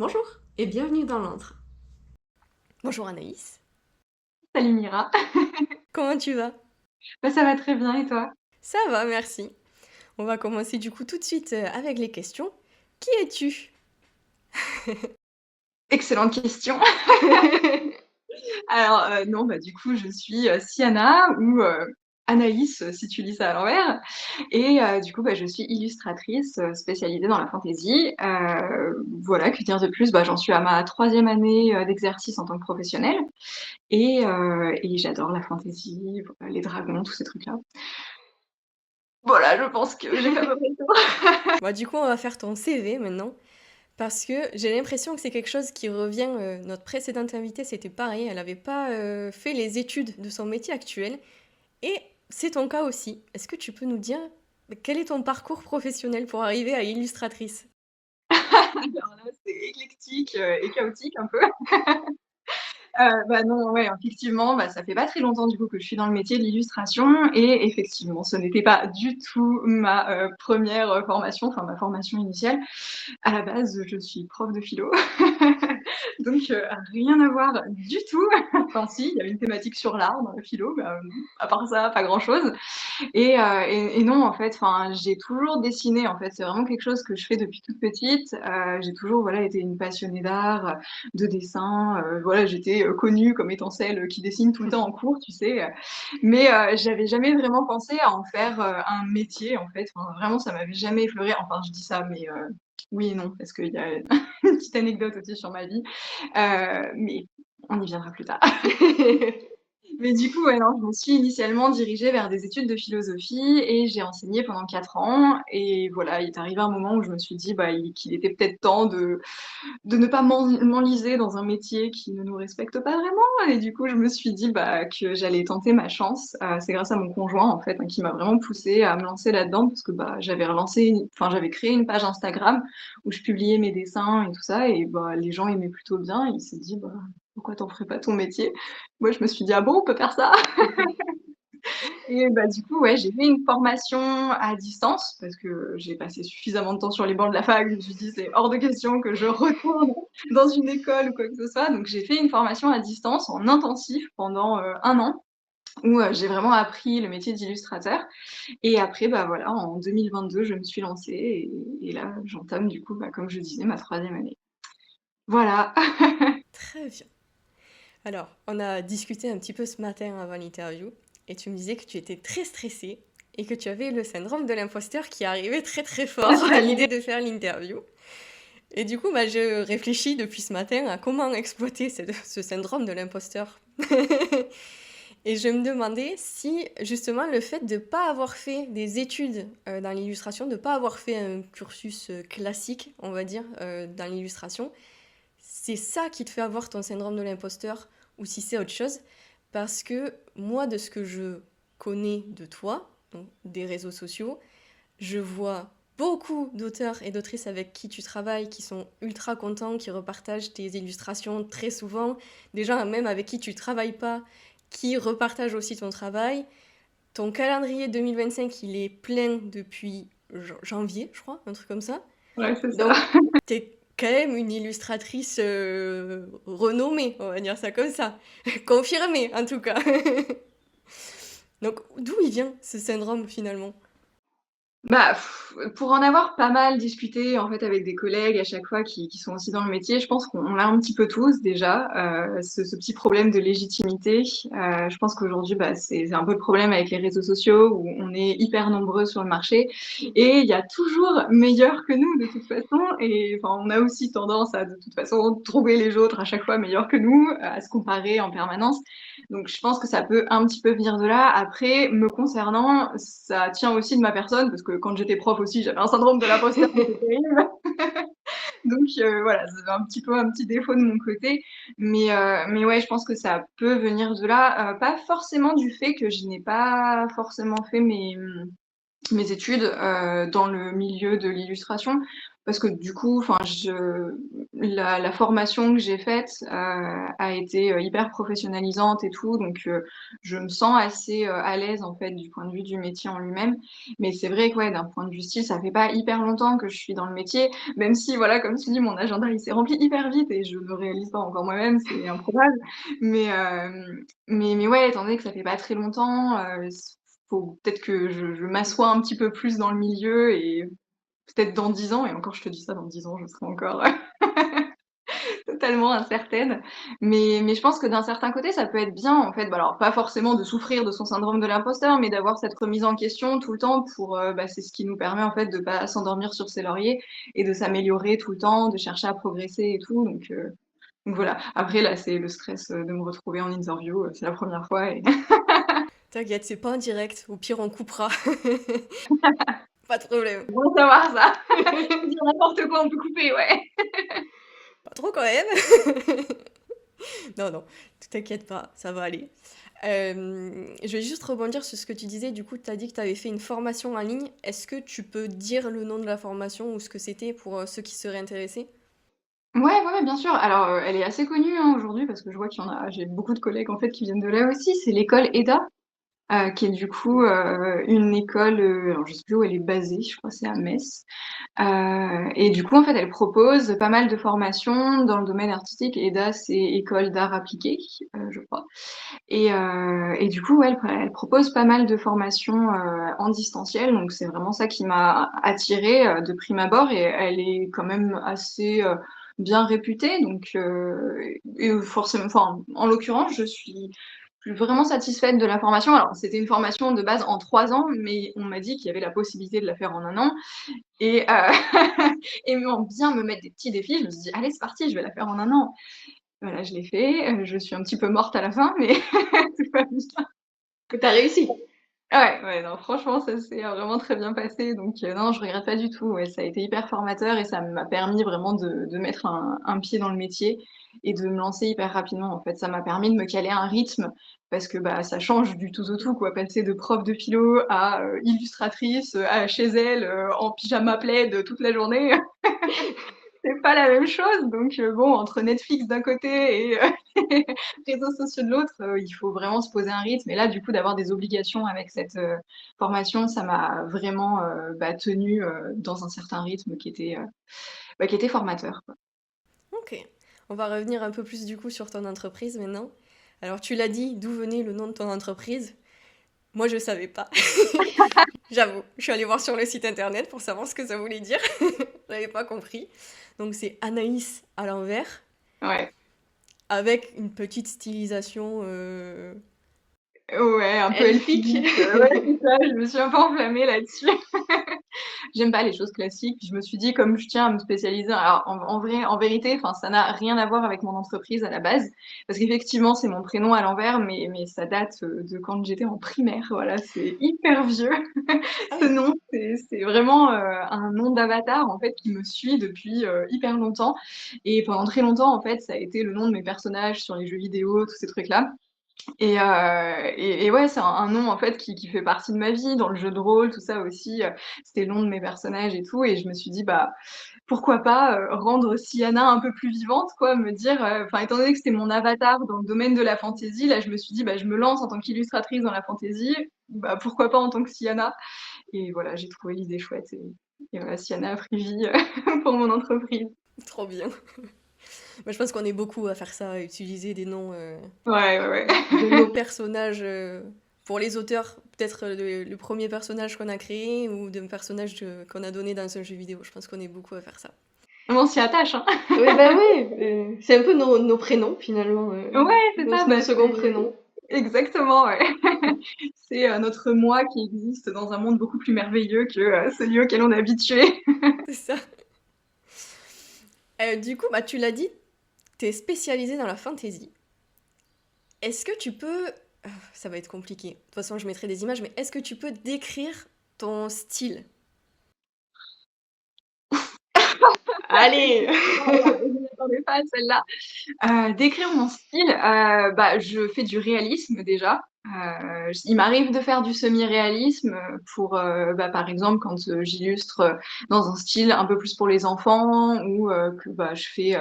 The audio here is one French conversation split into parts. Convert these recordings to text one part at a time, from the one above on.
Bonjour et bienvenue dans l'antre. Bonjour Anaïs, Salut Mira. comment tu vas? Bah, ça va très bien et toi? Ça va, merci. On va commencer du coup tout de suite avec les questions. Qui es-tu? Excellente question. Alors, non, bah, du coup, je suis, Siana ou, Anaïs, si tu lis ça à l'envers et du coup, bah, je suis illustratrice, spécialisée dans la fantaisie. Voilà, que dire de plus? Bah, j'en suis à ma troisième année, d'exercice en tant que professionnelle et j'adore la fantaisie, voilà, les dragons, tous ces trucs-là. Voilà, je pense que j'ai fait à peu près le tour. Bah, du coup, on va faire ton CV maintenant. Parce que j'ai l'impression que c'est quelque chose qui revient. Notre précédente invitée, c'était pareil. Elle n'avait pas fait les études de son métier actuel. Et c'est ton cas aussi. Est-ce que tu peux nous dire quel est ton parcours professionnel pour arriver à illustratrice? Alors là, c'est éclectique, et chaotique un peu. Bah, non, ouais, effectivement, bah, ça fait pas très longtemps du coup que je suis dans le métier de l'illustration et effectivement, ce n'était pas du tout ma, 1re, formation, enfin ma formation initiale. À la base, je suis prof de philo, donc rien à voir du tout. Enfin si, il y avait une thématique sur l'art dans la philo, mais à part ça, pas grand-chose. Et non, en fait, enfin, j'ai toujours dessiné, en fait. C'est vraiment quelque chose que je fais depuis toute petite. J'ai toujours, voilà, été une passionnée d'art, de dessin. Voilà, j'étais connue comme étant celle qui dessine tout le temps en cours, tu sais. Mais j'avais jamais vraiment pensé à en faire un métier, en fait. Enfin, vraiment, ça m'avait jamais effleuré. Enfin, je dis ça, mais oui et non, parce qu'il y a une petite anecdote aussi sur ma vie. Mais on y viendra plus tard. Mais du coup, ouais, non, je me suis initialement dirigée vers des études de philosophie et j'ai enseigné pendant 4 ans et voilà, il est arrivé un moment où je me suis dit, bah, qu'il était peut-être temps de ne pas m'enliser dans un métier qui ne nous respecte pas vraiment et du coup, je me suis dit, bah, que j'allais tenter ma chance. C'est grâce à mon conjoint, en fait, hein, qui m'a vraiment poussée à me lancer là-dedans parce que, bah, j'avais créé une page Instagram où je publiais mes dessins et tout ça et bah, les gens aimaient plutôt bien et il s'est dit: «Bah, pourquoi t'en ferais pas ton métier?» Moi, je me suis dit: «Ah bon, on peut faire ça?» Et bah, du coup, ouais, j'ai fait une formation à distance parce que j'ai passé suffisamment de temps sur les bancs de la fac. Je me suis dit: «C'est hors de question que je retourne dans une école ou quoi que ce soit». Donc j'ai fait une formation à distance en intensif pendant, 1 an où, j'ai vraiment appris le métier d'illustrateur et après, bah, voilà, en 2022, je me suis lancée et là, j'entame du coup, bah, comme je disais, ma troisième année. Voilà. Très bien. Alors, on a discuté un petit peu ce matin avant l'interview, et tu me disais que tu étais très stressée et que tu avais le syndrome de l'imposteur qui arrivait très très fort à l'idée de faire l'interview. Et du coup, bah, je réfléchis depuis ce matin à comment exploiter ce syndrome de l'imposteur. Et je me demandais si justement le fait de ne pas avoir fait des études dans l'illustration, de ne pas avoir fait un cursus classique, on va dire, dans l'illustration, c'est ça qui te fait avoir ton syndrome de l'imposteur ou si c'est autre chose. Parce que moi, de ce que je connais de toi, donc des réseaux sociaux, je vois beaucoup d'auteurs et d'autrices avec qui tu travailles qui sont ultra contents, qui repartagent tes illustrations très souvent, des gens même avec qui tu travailles pas, qui repartagent aussi ton travail. Ton calendrier 2025, il est plein depuis janvier, je crois, un truc comme ça. Ouais, c'est ça. Donc, t'es quand même une illustratrice renommée, on va dire ça comme ça. Confirmée, en tout cas. Donc, d'où il vient ce syndrome finalement? Bah, pour en avoir pas mal discuté, en fait, avec des collègues à chaque fois qui sont aussi dans le métier, je pense qu'on l'a un petit peu tous déjà, ce petit problème de légitimité. Je pense qu'aujourd'hui, bah, c'est un peu le problème avec les réseaux sociaux où on est hyper nombreux sur le marché et il y a toujours meilleurs que nous de toute façon et enfin, on a aussi tendance à, de toute façon, trouver les autres à chaque fois meilleurs que nous, à se comparer en permanence. Donc je pense que ça peut un petit peu venir de là. Après, me concernant, ça tient aussi de ma personne, parce que quand j'étais prof aussi, j'avais un syndrome de l'imposteur qui était terrible. Donc voilà, c'est un petit peu un petit défaut de mon côté. Mais ouais, je pense que ça peut venir de là. Pas forcément du fait que je n'ai pas forcément fait mes études dans le milieu de l'illustration, parce que du coup, enfin, la formation que j'ai faite a été hyper professionnalisante et tout, donc je me sens assez à l'aise en fait du point de vue du métier en lui-même. Mais c'est vrai que ouais, d'un point de vue style, ça fait pas hyper longtemps que je suis dans le métier, même si voilà, comme tu dis, mon agenda il s'est rempli hyper vite et je ne réalise pas encore moi-même, c'est improbable. Mais, mais ouais, étant donné que ça fait pas très longtemps, faut peut-être que je m'assois un petit peu plus dans le milieu et peut-être dans 10 ans, et encore je te dis ça, dans 10 ans, je serai encore totalement incertaine. Mais je pense que d'un certain côté, ça peut être bien, en fait. Bah, alors, pas forcément de souffrir de son syndrome de l'imposteur, mais d'avoir cette remise en question tout le temps pour, bah, c'est ce qui nous permet, en fait, de pas s'endormir sur ses lauriers et de s'améliorer tout le temps, de chercher à progresser et tout. Donc voilà. Après, là, c'est le stress de me retrouver en interview. C'est la première fois et T'inquiète, c'est pas en direct. Au pire, on coupera. Pas de problème. bon savoir ça. Dire n'importe quoi, on peut couper, ouais. Pas trop quand même. Non, non, t'inquiète pas, ça va aller. Je vais juste rebondir sur ce que tu disais. Du coup, tu as dit que tu avais fait une formation en ligne. Est-ce que tu peux dire le nom de la formation ou ce que c'était pour ceux qui seraient intéressés? Ouais, ouais, ouais, bien sûr. Alors, elle est assez connue hein, aujourd'hui parce que je vois qu'il y en a, j'ai beaucoup de collègues en fait qui viennent de là aussi. C'est l'école EDA, qui est du coup une école, alors je sais plus où elle est basée, je crois que c'est à Metz. Et du coup, en fait, elle propose pas mal de formations dans le domaine artistique. EDA, c'est École d'art appliqué, je crois. Et du coup, ouais, elle propose pas mal de formations en distanciel. Donc, c'est vraiment ça qui m'a attirée de prime abord. Et elle est quand même assez bien réputée. Donc, et forcément, enfin, en l'occurrence, je suis vraiment satisfaite de la formation. Alors, c'était une formation de base en 3 ans, mais on m'a dit qu'il y avait la possibilité de la faire en un an. Et, et bien me mettre des petits défis, je me suis dit, allez, c'est parti, je vais la faire en un an. Voilà, je l'ai fait. Je suis un petit peu morte à la fin, mais tout va bien. Que t'as réussi. Ouais, ouais, non, franchement, ça s'est vraiment très bien passé. Donc, non, je regrette pas du tout. Ouais, ça a été hyper formateur et ça m'a permis vraiment de mettre un pied dans le métier et de me lancer hyper rapidement. En fait, ça m'a permis de me caler un rythme parce que bah, ça change du tout au tout, quoi. Passer de prof de philo à illustratrice, à chez elle, en pyjama plaid toute la journée. C'est pas la même chose. Donc, bon, entre Netflix d'un côté et réseaux sociaux de l'autre, il faut vraiment se poser un rythme. Et là, du coup, d'avoir des obligations avec cette formation, ça m'a vraiment bah, tenue dans un certain rythme bah, qui était formateur, quoi. Ok. On va revenir un peu plus du coup sur ton entreprise maintenant. Alors, tu l'as dit, d'où venait le nom de ton entreprise? Moi, je savais pas. J'avoue, je suis allée voir sur le site internet pour savoir ce que ça voulait dire. J'avais pas compris. Donc, c'est Anaïs à l'envers, Ouais. avec une petite stylisation. Ouais, un peu Elfique. elfique. Ouais, c'est ça, je me suis un peu enflammée là-dessus. J'aime pas les choses classiques. Puis je me suis dit, comme je tiens à me spécialiser, alors en vrai, en vérité, enfin, ça n'a rien à voir avec mon entreprise à la base, parce qu'effectivement, c'est mon prénom à l'envers, mais ça date de quand j'étais en primaire. Voilà, c'est hyper vieux. Ah Ce oui. nom, c'est vraiment un nom d'avatar en fait qui me suit depuis hyper longtemps. Et pendant très longtemps, en fait, ça a été le nom de mes personnages sur les jeux vidéo, tous ces trucs-là. Et ouais, c'est un nom en fait qui fait partie de ma vie, dans le jeu de rôle, tout ça aussi. C'était le nom de mes personnages et tout. Et je me suis dit, bah, pourquoi pas rendre Siana un peu plus vivante, quoi, me dire, enfin, étant donné que c'était mon avatar dans le domaine de la fantasy, là, je me suis dit, bah, je me lance en tant qu'illustratrice dans la fantasy, bah, pourquoi pas en tant que Siana. Et voilà, j'ai trouvé l'idée chouette. Et voilà, Siana a pris vie pour mon entreprise. Trop bien. Moi, je pense qu'on est beaucoup à faire ça, à utiliser des noms Ouais, ouais, ouais. de nos personnages. Pour les auteurs, peut-être le premier personnage qu'on a créé ou d'un personnage qu'on a donné dans un jeu vidéo. Je pense qu'on est beaucoup à faire ça. On s'y attache, hein. Oui, bah oui. C'est un peu nos prénoms finalement. Ouais, c'est ça. Nos Bah, seconds prénoms. exactement, ouais. C'est notre moi qui existe dans un monde beaucoup plus merveilleux que celui auquel on est habitué. C'est ça. Du coup, bah, tu l'as dit, tu es spécialisée dans la fantasy. Est-ce que tu peux... Ça va être compliqué. De toute façon, je mettrai des images, mais est-ce que tu peux décrire ton style? Allez. Je ne m'attendais pas à celle-là. Décrire mon style, bah, je fais du réalisme déjà. Il m'arrive de faire du semi-réalisme pour, par exemple, quand j'illustre dans un style un peu plus pour les enfants ou que je fais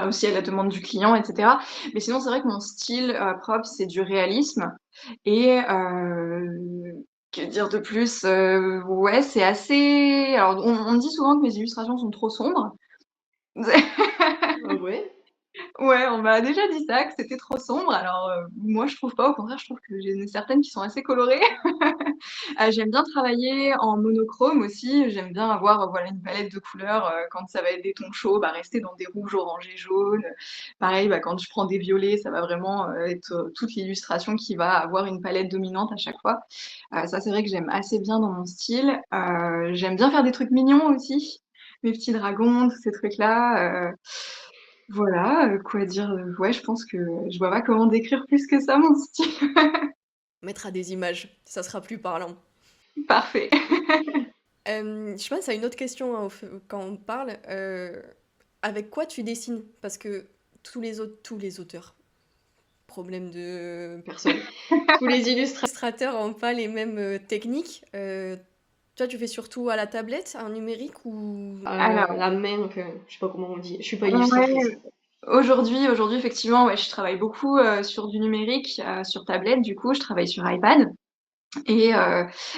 aussi à la demande du client, etc. Mais sinon, c'est vrai que mon style propre, c'est du réalisme. Et que dire de plus? Ouais, c'est assez. Alors, on me dit souvent que mes illustrations sont trop sombres. Ah ouais? Ouais, on m'a déjà dit ça, que c'était trop sombre. Alors, moi, je trouve pas. Au contraire, je trouve que j'ai certaines qui sont assez colorées. J'aime bien travailler en monochrome aussi. J'aime bien avoir, voilà, une palette de couleurs. Quand ça va être des tons chauds, rester dans des rouges, oranges et jaunes. Pareil, quand je prends des violets, ça va vraiment être toute l'illustration qui va avoir une palette dominante à chaque fois. Ça, c'est vrai que j'aime assez bien dans mon style. J'aime bien faire des trucs mignons aussi. Mes petits dragons, tous ces trucs-là. Voilà, quoi dire? Ouais, je pense que je vois pas comment décrire plus que ça mon style. On mettra des images, ça sera plus parlant. Parfait. Je pense à une autre question hein, quand on parle. Avec quoi tu dessines? Parce que tous les auteurs, problème de Personne. Tous les illustrateurs. illustrateurs n'ont pas les mêmes techniques. Toi, tu fais surtout à la tablette, en numérique ou... Alors, La main, je sais pas comment on dit. Je suis pas illustratrice. ouais, aujourd'hui, effectivement, ouais, je travaille beaucoup sur du numérique, sur tablette, du coup, je travaille sur iPad. Et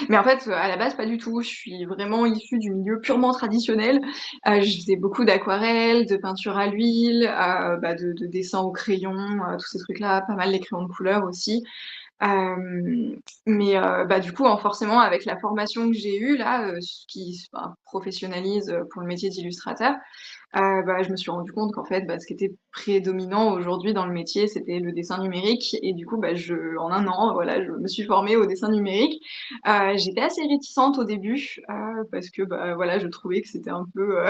mais en fait, à la base, pas du tout. Je suis vraiment issue du milieu purement traditionnel. Je faisais beaucoup d'aquarelles, de peinture à l'huile, de dessin au crayon, tous ces trucs-là, pas mal les crayons de couleur aussi. Mais du coup, forcément, avec la formation que j'ai eue là, ce qui professionnalise pour le métier d'illustrateur, je me suis rendu compte qu'en fait, ce qui était prédominant aujourd'hui dans le métier, c'était le dessin numérique. Et du coup, en un an, voilà, je me suis formée au dessin numérique. J'étais assez réticente au début parce que voilà, je trouvais que c'était un peu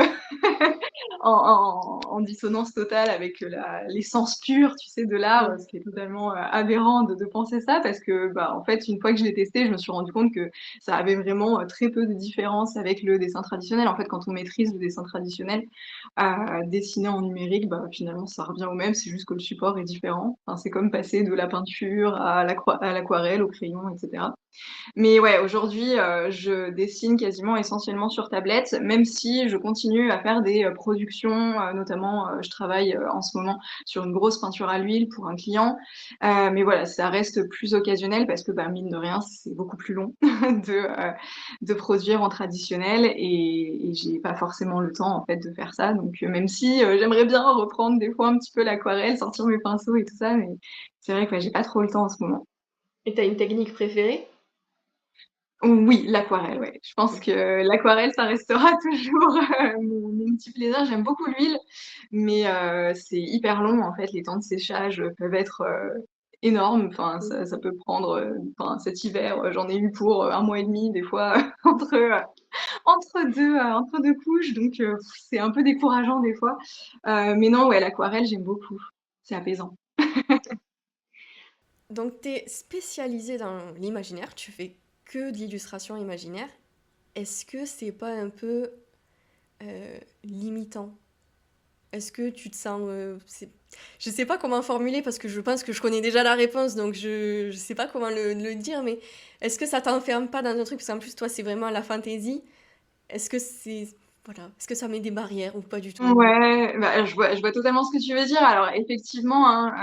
en dissonance totale avec l'essence pure, tu sais, de l'art, ce qui est totalement aberrant de penser ça, parce que en fait, une fois que je l'ai testé, je me suis rendu compte que ça avait vraiment très peu de différence avec le dessin traditionnel. En fait, quand on maîtrise le dessin traditionnel, dessiner en numérique, finalement, ça revient au même, c'est juste que le support est différent. Enfin, c'est comme passer de la peinture à l'aquarelle, au crayon, etc. Mais ouais, aujourd'hui, je dessine quasiment essentiellement sur tablette, même si je continue à faire des productions, notamment, je travaille en ce moment sur une grosse peinture à l'huile pour un client. Mais voilà, ça reste plus occasionnel parce que mine de rien, c'est beaucoup plus long de produire en traditionnel et j'ai pas forcément le temps en fait de faire ça. Donc même si j'aimerais bien reprendre des fois un petit peu l'aquarelle, sortir mes pinceaux et tout ça, mais c'est vrai que j'ai pas trop le temps en ce moment. Et t'as une technique préférée? Oui, l'aquarelle, ouais. Je pense que l'aquarelle, ça restera toujours mon petit plaisir. J'aime beaucoup l'huile, mais c'est hyper long en fait. Les temps de séchage peuvent être énormes. Enfin, ça peut prendre. Cet hiver, j'en ai eu pour un mois et demi des fois entre deux couches, donc c'est un peu décourageant des fois. Mais non, ouais, l'aquarelle, j'aime beaucoup. C'est apaisant. Donc, tu es spécialisée dans l'imaginaire, tu fais que de l'illustration imaginaire. Est-ce que c'est pas un peu limitant? Est-ce que tu te sens... Je sais pas comment formuler parce que je pense que je connais déjà la réponse, donc je sais pas comment le dire, mais est-ce que ça t'enferme pas dans un truc? Parce qu'en plus, toi, c'est vraiment la fantaisie. Est-ce que c'est... Voilà. Est-ce que ça met des barrières ou pas du tout? Ouais, je vois totalement ce que tu veux dire. Alors effectivement, hein,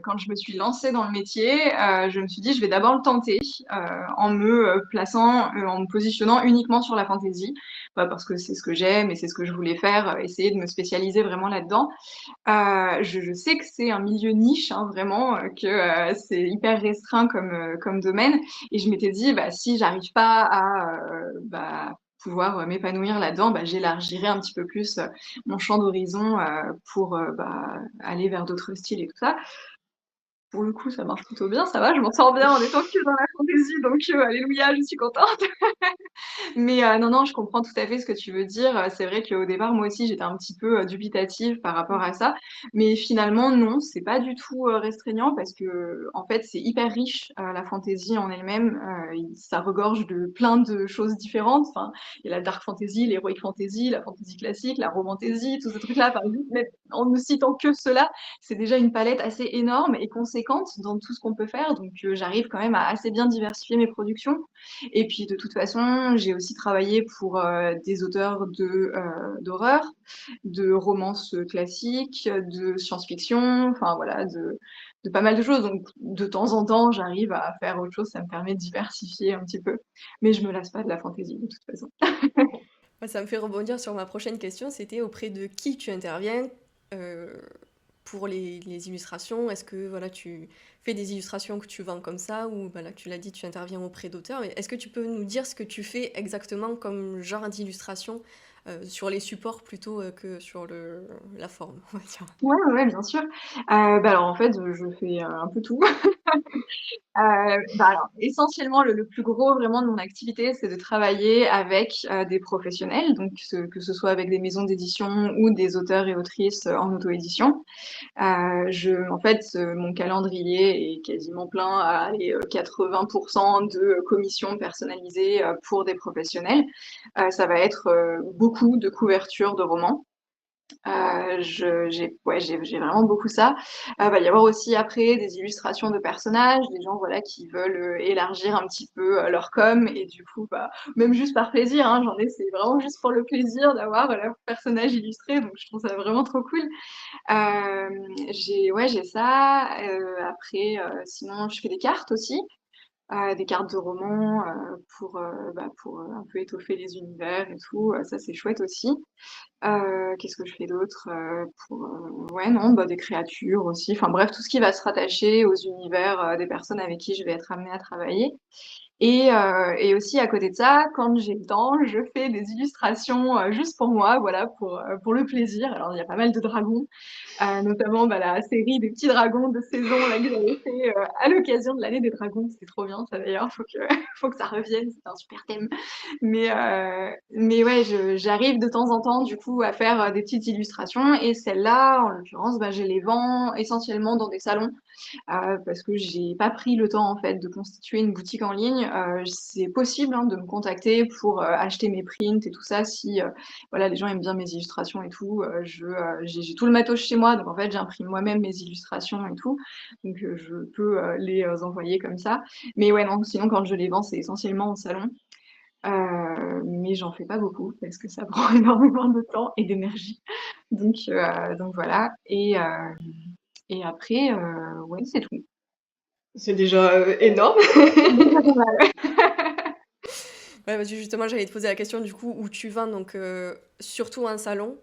quand je me suis lancée dans le métier, je me suis dit je vais d'abord le tenter en me plaçant, en me positionnant uniquement sur la fantaisie, parce que c'est ce que j'aime et c'est ce que je voulais faire, essayer de me spécialiser vraiment là-dedans. Je sais que c'est un milieu niche, hein, vraiment, que c'est hyper restreint comme domaine. Et je m'étais dit, si j'arrive pas à pouvoir m'épanouir là-dedans, j'élargirai un petit peu plus mon champ d'horizon pour aller vers d'autres styles et tout ça. Pour le coup, ça marche plutôt bien, ça va, je m'en sors bien en étant que dans la fantaisie, donc alléluia, je suis contente. Mais non, je comprends tout à fait ce que tu veux dire. C'est vrai qu'au départ, moi aussi, j'étais un petit peu dubitative par rapport à ça. Mais finalement, non, c'est pas du tout restreignant parce que, en fait, c'est hyper riche, la fantaisie en elle-même. Ça regorge de plein de choses différentes. Enfin, il y a la dark fantasy, l'heroic fantasy, la fantasy classique, la romantasy, tous ces trucs-là. Par exemple, en ne citant que cela, c'est déjà une palette assez énorme et conséquente conséquente dans tout ce qu'on peut faire, donc j'arrive quand même à assez bien diversifier mes productions. Et puis de toute façon, j'ai aussi travaillé pour des auteurs d'horreur, de romances classiques, de science-fiction, enfin voilà, de pas mal de choses. Donc de temps en temps, j'arrive à faire autre chose, ça me permet de diversifier un petit peu. Mais je me lasse pas de la fantaisie de toute façon. Ouais, ça me fait rebondir sur ma prochaine question, c'était auprès de qui tu interviens euh, pour les illustrations. Est-ce que voilà, tu fais des illustrations que tu vends comme ça ou voilà, tu l'as dit, tu interviens auprès d'auteurs. Mais est-ce que tu peux nous dire ce que tu fais exactement comme genre d'illustration sur les supports plutôt que sur la forme, on va dire. Ouais, bien sûr. Bah alors en fait, je fais un peu tout. Bah alors, essentiellement, le plus gros vraiment de mon activité, c'est de travailler avec des professionnels, donc que ce soit avec des maisons d'édition ou des auteurs et autrices en auto-édition. En fait, mon calendrier est quasiment plein à aller, 80% de commissions personnalisées pour des professionnels. Ça va être beaucoup de couvertures de romans. J'ai vraiment beaucoup ça. Va y avoir aussi après des illustrations de personnages, des gens voilà qui veulent élargir un petit peu leur com et du coup bah même juste par plaisir, hein, j'en ai, c'est vraiment juste pour le plaisir d'avoir leur personnage illustré, donc je trouve ça vraiment trop cool. J'ai ça. Après, sinon je fais des cartes aussi. Des cartes de romans pour un peu étoffer les univers et tout. Ça c'est chouette aussi. Qu'est-ce que je fais d'autre? Ouais, non, bah, des créatures aussi. Enfin bref, tout ce qui va se rattacher aux univers des personnes avec qui je vais être amenée à travailler. Et aussi à côté de ça, quand j'ai le temps, je fais des illustrations juste pour moi, voilà, pour le plaisir. Alors il y a pas mal de dragons, notamment bah, la série des petits dragons de saison là, que j'avais fait à l'occasion de l'année des dragons. C'était trop bien ça d'ailleurs, faut que ça revienne, c'était un super thème. Mais ouais, j'arrive de temps en temps, du coup, à faire des petites illustrations. Et celles-là, en l'occurrence, bah, je les vends essentiellement dans des salons parce que j'ai pas pris le temps, en fait, de constituer une boutique en ligne. C'est possible hein, de me contacter pour acheter mes prints et tout ça si voilà, les gens aiment bien mes illustrations et tout. J'ai tout le matos chez moi, donc en fait, j'imprime moi-même mes illustrations et tout. Donc je peux les envoyer comme ça. Mais ouais, non, sinon, quand je les vends, c'est essentiellement en salon. Mais j'en fais pas beaucoup parce que ça prend énormément de temps et d'énergie. Donc voilà. Et après, ouais, c'est tout. C'est déjà énorme. C'est déjà pas mal. Ouais, parce que justement, j'allais te poser la question du coup où tu vends, donc surtout un salon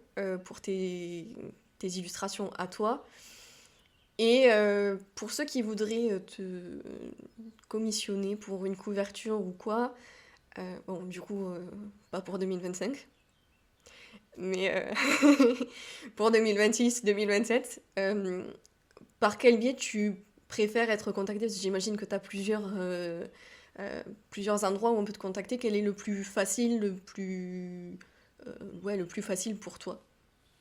pour tes illustrations à toi. Et pour ceux qui voudraient te commissionner pour une couverture ou quoi, bon, du coup, pas pour 2025, mais pour 2026, 2027, par quel biais tu préfères être contacté? Parce que j'imagine que tu as plusieurs endroits où on peut te contacter. Quel est le plus facile, ouais, le plus facile pour toi?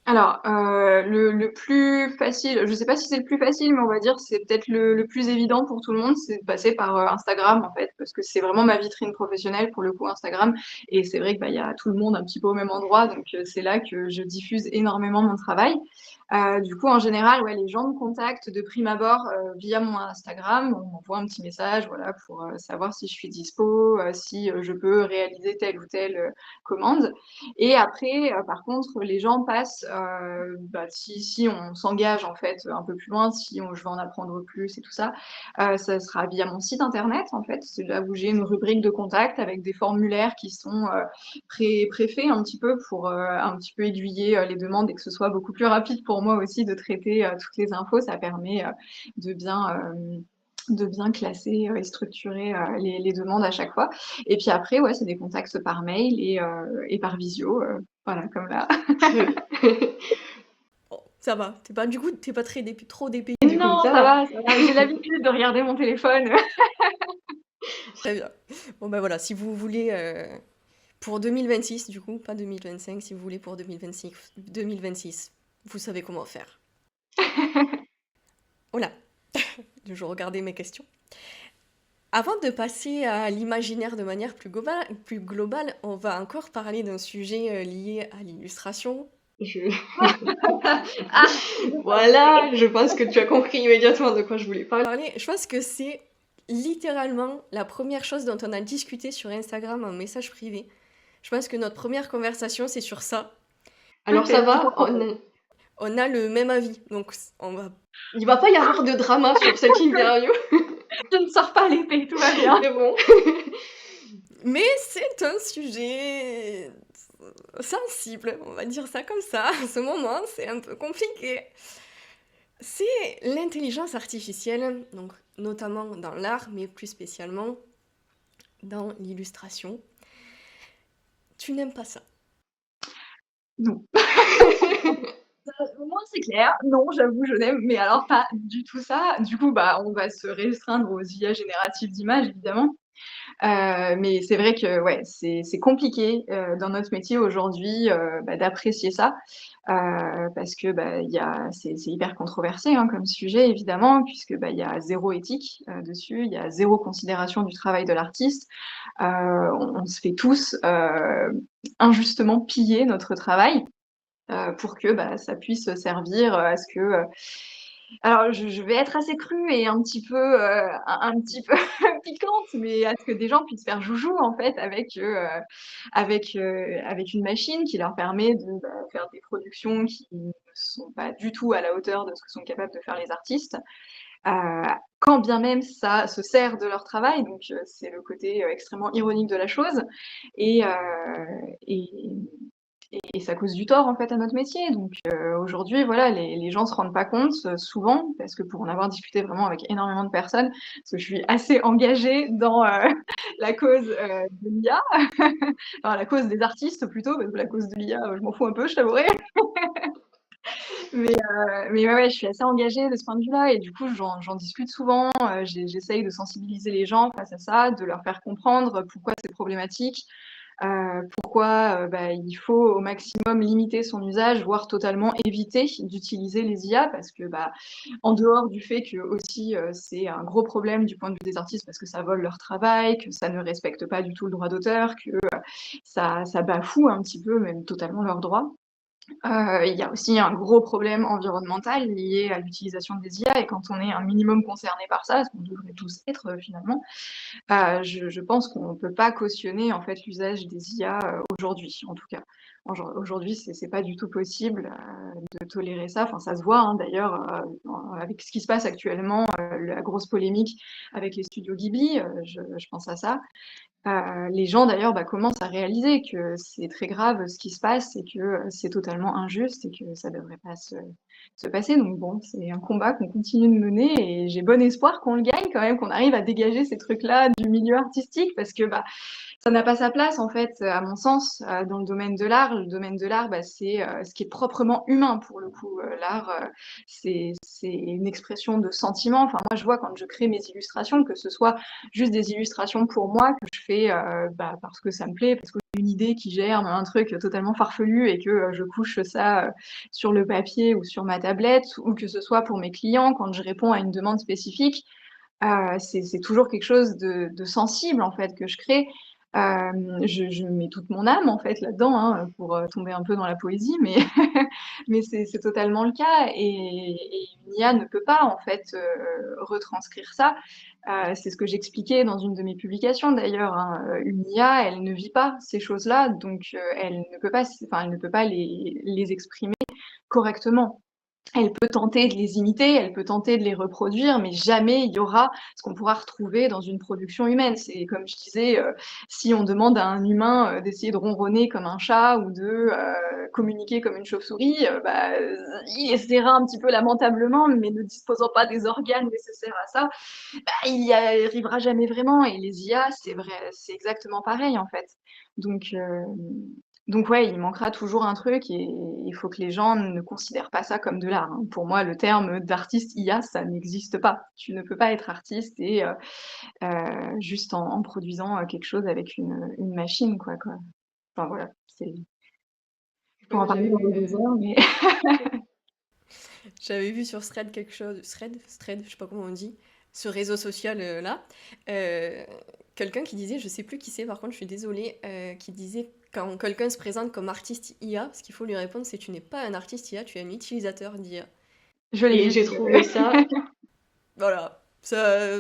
Alors, le plus facile, je sais pas si c'est le plus facile, mais on va dire c'est peut-être le plus évident pour tout le monde, c'est de passer par Instagram en fait, parce que c'est vraiment ma vitrine professionnelle pour le coup Instagram, et c'est vrai que bah, il y a tout le monde un petit peu au même endroit, donc c'est là que je diffuse énormément mon travail. Du coup, en général, ouais, les gens me contactent de prime abord via mon Instagram, on m'envoie un petit message, voilà, pour savoir si je suis dispo, si je peux réaliser telle ou telle commande. Et après, par contre, les gens passent, bah, si on s'engage en fait un peu plus loin, je veux en apprendre plus et tout ça, ça sera via mon site internet en fait. C'est là où j'ai une rubrique de contact avec des formulaires qui sont préfaits un petit peu pour un petit peu aiguiller les demandes et que ce soit beaucoup plus rapide pour moi aussi de traiter toutes les infos. Ça permet de bien de bien classer et structurer les demandes à chaque fois. Et puis après, ouais, c'est des contacts par mail et par visio, voilà, comme là. Oh, ça va, du coup, t'es pas trop dépayé du coup. Du coup, Non, ça va. ça va. J'ai l'habitude de regarder mon téléphone. Très bien. Bon ben voilà, si vous voulez pour 2026 du coup, pas 2025, si vous voulez pour 2026, vous savez comment faire. Voilà, je regardais mes questions. Avant de passer à l'imaginaire de manière plus globale, on va encore parler d'un sujet lié à l'illustration. Je... Ah, Voilà, je pense que tu as compris immédiatement de quoi je voulais parler. Je pense que c'est littéralement la première chose dont on a discuté sur Instagram en message privé. Je pense que notre première conversation, c'est sur ça. Alors ça peut-être, va, On a le même avis, donc il va pas y avoir de drama sur cette interview. je ne sors pas l'épée, tout va bien. C'est bon. Mais c'est un sujet sensible, on va dire ça comme ça. À ce moment, c'est un peu compliqué. C'est l'intelligence artificielle, donc notamment dans l'art, mais plus spécialement dans l'illustration. Tu n'aimes pas ça? Non. Au moins, c'est clair. Non, j'avoue, je n'aime, mais alors pas du tout ça. Du coup, on va se restreindre aux IA génératives d'images, évidemment. Mais c'est vrai que ouais, c'est compliqué dans notre métier aujourd'hui d'apprécier ça parce que c'est hyper controversé comme sujet évidemment puisque il y a zéro éthique dessus, il y a zéro considération du travail de l'artiste. On se fait tous injustement piller notre travail pour que ça puisse servir à ce que alors, je vais être assez crue et un petit peu, un petit peu piquante, mais à ce que des gens puissent faire joujou, en fait, avec une machine qui leur permet de faire des productions qui ne sont pas du tout à la hauteur de ce que sont capables de faire les artistes. Quand bien même ça se sert de leur travail, donc c'est le côté extrêmement ironique de la chose. Et, et, et ça cause du tort en fait à notre métier. Donc aujourd'hui, voilà, les gens se rendent pas compte souvent, parce que pour en avoir discuté vraiment avec énormément de personnes, parce que je suis assez engagée dans la cause de l'IA, enfin la cause des artistes plutôt, parce que la cause de l'IA, je m'en fous un peu, je t'avouerai. Mais ouais, je suis assez engagée de ce point de vue-là, et du coup, j'en discute souvent. J'essaye de sensibiliser les gens face à ça, de leur faire comprendre pourquoi c'est problématique. Pourquoi il faut au maximum limiter son usage, voire totalement éviter d'utiliser les IA, parce que en dehors du fait que aussi c'est un gros problème du point de vue des artistes parce que ça vole leur travail, que ça ne respecte pas du tout le droit d'auteur, que ça bafoue un petit peu même totalement leurs droits. Il y a aussi un gros problème environnemental lié à l'utilisation des IA, et quand on est un minimum concerné par ça, ce qu'on devrait tous être finalement, je pense qu'on ne peut pas cautionner en fait l'usage des IA aujourd'hui, en tout cas. Aujourd'hui, c'est pas du tout possible de tolérer ça. Enfin, ça se voit d'ailleurs avec ce qui se passe actuellement, la grosse polémique avec les studios Ghibli. Je pense à ça. Les gens d'ailleurs commencent à réaliser que c'est très grave ce qui se passe et que c'est totalement injuste et que ça devrait pas se passer. Donc bon, c'est un combat qu'on continue de mener, et j'ai bon espoir qu'on le gagne quand même, qu'on arrive à dégager ces trucs-là du milieu artistique, parce que ça n'a pas sa place en fait, à mon sens, dans le domaine de l'art. Le domaine de l'art, c'est ce qui est proprement humain pour le coup. L'art, c'est une expression de sentiment. Enfin, moi, je vois quand je crée mes illustrations, que ce soit juste des illustrations pour moi que je fais parce que ça me plaît, parce que j'ai une idée qui germe, un truc totalement farfelu, et que je couche ça sur le papier ou sur ma tablette, ou que ce soit pour mes clients quand je réponds à une demande spécifique. C'est toujours quelque chose de sensible en fait que je crée. Je mets toute mon âme en fait là-dedans pour tomber un peu dans la poésie, mais mais c'est totalement le cas, et une IA ne peut pas en fait retranscrire ça. C'est ce que j'expliquais dans une de mes publications d'ailleurs. Une IA, elle ne vit pas ces choses-là, donc elle ne peut pas, enfin, elle ne peut pas les exprimer correctement. Elle peut tenter de les imiter, elle peut tenter de les reproduire, mais jamais il y aura ce qu'on pourra retrouver dans une production humaine. C'est comme je disais, si on demande à un humain d'essayer de ronronner comme un chat ou de communiquer comme une chauve-souris, il essaiera un petit peu lamentablement, mais ne disposant pas des organes nécessaires à ça, il y arrivera jamais vraiment. Et les IA, c'est vrai, c'est exactement pareil en fait. Donc, donc ouais, il manquera toujours un truc, et il faut que les gens ne considèrent pas ça comme de l'art. Pour moi, le terme d'artiste IA, ça n'existe pas. Tu ne peux pas être artiste et juste en produisant quelque chose avec une machine, quoi. Enfin voilà, je pourrais en parler pendant des heures, mais J'avais vu sur Thread quelque chose, Thread, je sais pas comment on dit, ce réseau social là, quelqu'un qui disait, je sais plus qui c'est, par contre je suis désolée, qui disait quand quelqu'un se présente comme artiste IA, ce qu'il faut lui répondre, c'est tu n'es pas un artiste IA, tu es un utilisateur d'IA. Je l'ai Et j'ai vu. trouvé ça. Voilà, ça,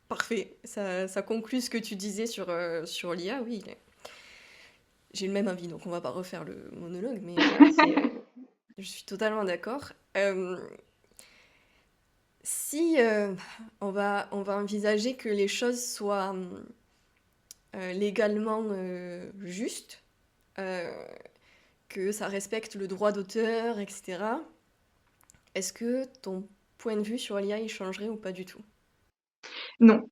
parfait. Ça conclut ce que tu disais sur l'IA, oui. J'ai le même avis, donc on va pas refaire le monologue, mais je suis totalement d'accord. Si on va envisager que les choses soient légalement justes, que ça respecte le droit d'auteur, etc., est-ce que ton point de vue sur l'IA, il changerait ou pas du tout? Non.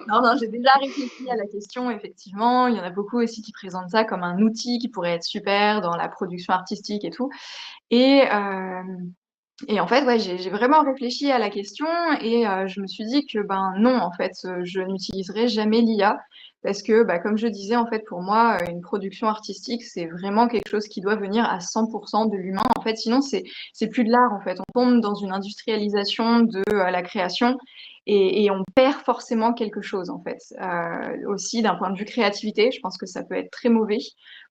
Non, j'ai déjà réfléchi à la question, effectivement. Il y en a beaucoup aussi qui présentent ça comme un outil qui pourrait être super dans la production artistique et tout. Et, en fait, ouais, j'ai vraiment réfléchi à la question et je me suis dit que, ben non, en fait, je n'utiliserai jamais l'IA parce que, bah, comme je disais, en fait, pour moi, une production artistique, c'est vraiment quelque chose qui doit venir à 100% de l'humain. En fait, sinon, c'est plus de l'art, en fait. On tombe dans une industrialisation de la création et on perd forcément quelque chose, en fait. Aussi, d'un point de vue créativité, je pense que ça peut être très mauvais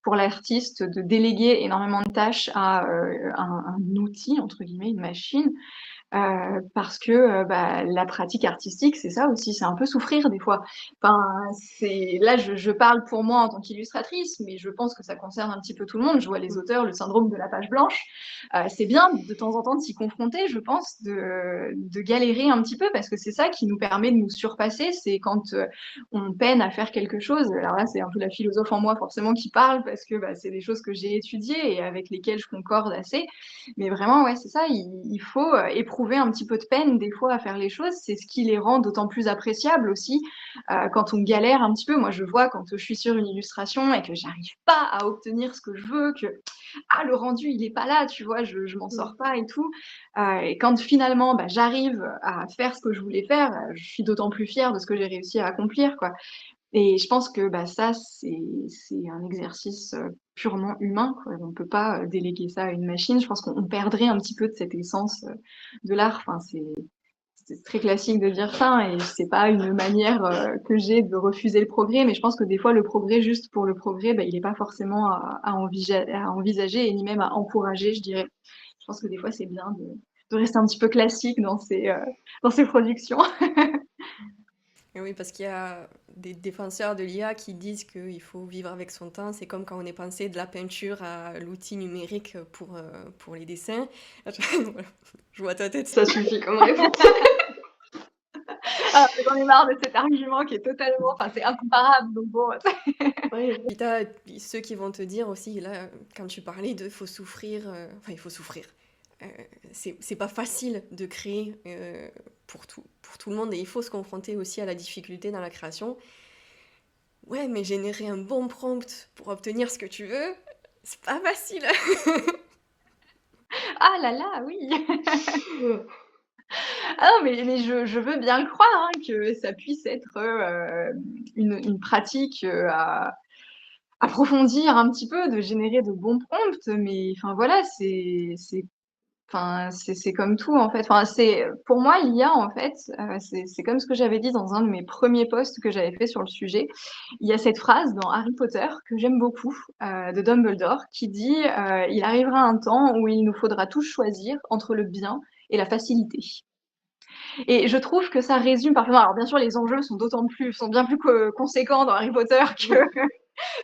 pour l'artiste de déléguer énormément de tâches à un outil, entre guillemets, une machine, parce que bah, la pratique artistique, c'est ça aussi, c'est un peu souffrir des fois. Enfin, là, je parle pour moi en tant qu'illustratrice, mais je pense que ça concerne un petit peu tout le monde. Je vois les auteurs, le syndrome de la page blanche. C'est bien de temps en temps de s'y confronter, je pense, de galérer un petit peu, parce que c'est ça qui nous permet de nous surpasser. C'est quand on peine à faire quelque chose. Alors là, c'est un peu la philosophe en moi forcément qui parle, parce que bah, c'est des choses que j'ai étudiées et avec lesquelles je concorde assez. Mais vraiment, ouais, c'est ça, il faut éprouver un petit peu de peine des fois à faire les choses. C'est ce qui les rend d'autant plus appréciables aussi quand on galère un petit peu. Moi, je vois quand je suis sur une illustration et que j'arrive pas à obtenir ce que je veux, que le rendu, il est pas là, tu vois, je m'en sors pas et tout. Et quand finalement, bah, j'arrive à faire ce que je voulais faire, je suis d'autant plus fière de ce que j'ai réussi à accomplir, quoi. Et je pense que bah, ça, c'est un exercice purement humain, quoi. On ne peut pas déléguer ça à une machine. Je pense qu'on perdrait un petit peu de cette essence de l'art. Enfin, c'est très classique de dire ça, et c'est pas une manière que j'ai de refuser le progrès, mais je pense que des fois, le progrès, juste pour le progrès, bah, il n'est pas forcément à envisager, et ni même à encourager, je dirais. Je pense que des fois, c'est bien de rester un petit peu classique dans ses productions. Et oui, parce qu'il y a des défenseurs de l'IA qui disent qu'il faut vivre avec son temps. C'est comme quand on est passé de la peinture à l'outil numérique pour les dessins. Je vois ta tête. Ça suffit comme réponse. J'en ai marre de cet argument qui est totalement... Enfin, c'est incomparable, donc bon... Oui. Puis t'as ceux qui vont te dire aussi, là, quand tu parlais de faut souffrir... Enfin, il faut souffrir. C'est pas facile de créer pour tout le monde, et il faut se confronter aussi à la difficulté dans la création. Ouais, mais générer un bon prompt pour obtenir ce que tu veux, c'est pas facile. Ah là là, oui. Ah non, mais je veux bien le croire, hein, que ça puisse être une pratique à approfondir un petit peu, de générer de bons prompts, mais enfin voilà, c'est comme tout en fait. Enfin, pour moi, l'IA en fait, c'est comme ce que j'avais dit dans un de mes premiers posts que j'avais fait sur le sujet. Il y a cette phrase dans Harry Potter que j'aime beaucoup de Dumbledore qui dit il arrivera un temps où il nous faudra tous choisir entre le bien et la facilité. Et je trouve que ça résume parfaitement. Alors bien sûr, les enjeux sont bien plus conséquents dans Harry Potter que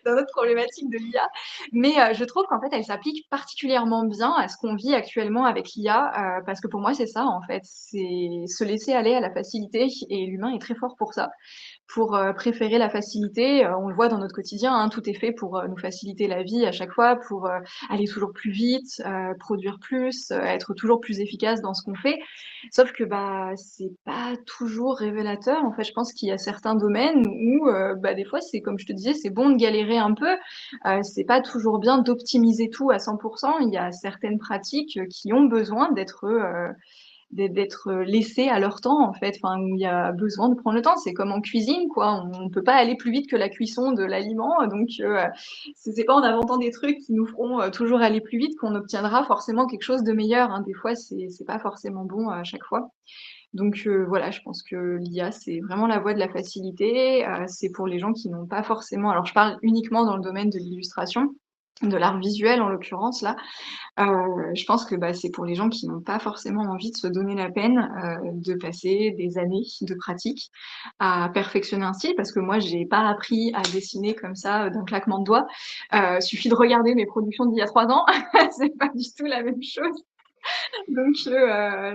dans notre problématique de l'IA, mais je trouve qu'en fait, elle s'applique particulièrement bien à ce qu'on vit actuellement avec l'IA, parce que pour moi, c'est ça en fait, c'est se laisser aller à la facilité, et l'humain est très fort pour ça, pour préférer la facilité. On le voit dans notre quotidien, hein, tout est fait pour nous faciliter la vie à chaque fois, pour aller toujours plus vite, produire plus, être toujours plus efficace dans ce qu'on fait. Sauf que bah c'est pas toujours révélateur. En fait, je pense qu'il y a certains domaines où bah, des fois, c'est comme je te disais, c'est bon de galérer un peu. C'est pas toujours bien d'optimiser tout à 100%. Il y a certaines pratiques qui ont besoin d'être laissés à leur temps, en fait, enfin, où il y a besoin de prendre le temps. C'est comme en cuisine, quoi. On ne peut pas aller plus vite que la cuisson de l'aliment. Donc, c'est pas en inventant des trucs qui nous feront toujours aller plus vite qu'on obtiendra forcément quelque chose de meilleur, hein. Des fois, c'est pas forcément bon à chaque fois. Donc voilà, je pense que l'IA, c'est vraiment la voie de la facilité. C'est pour les gens qui n'ont pas forcément. Alors, je parle uniquement dans le domaine de l'illustration, de l'art visuel en l'occurrence là. Je pense que c'est pour les gens qui n'ont pas forcément envie de se donner la peine de passer des années de pratique à perfectionner un style, parce que moi, j'ai pas appris à dessiner comme ça d'un claquement de doigts. Suffit de regarder mes productions d'il y a 3 ans, c'est pas du tout la même chose. Donc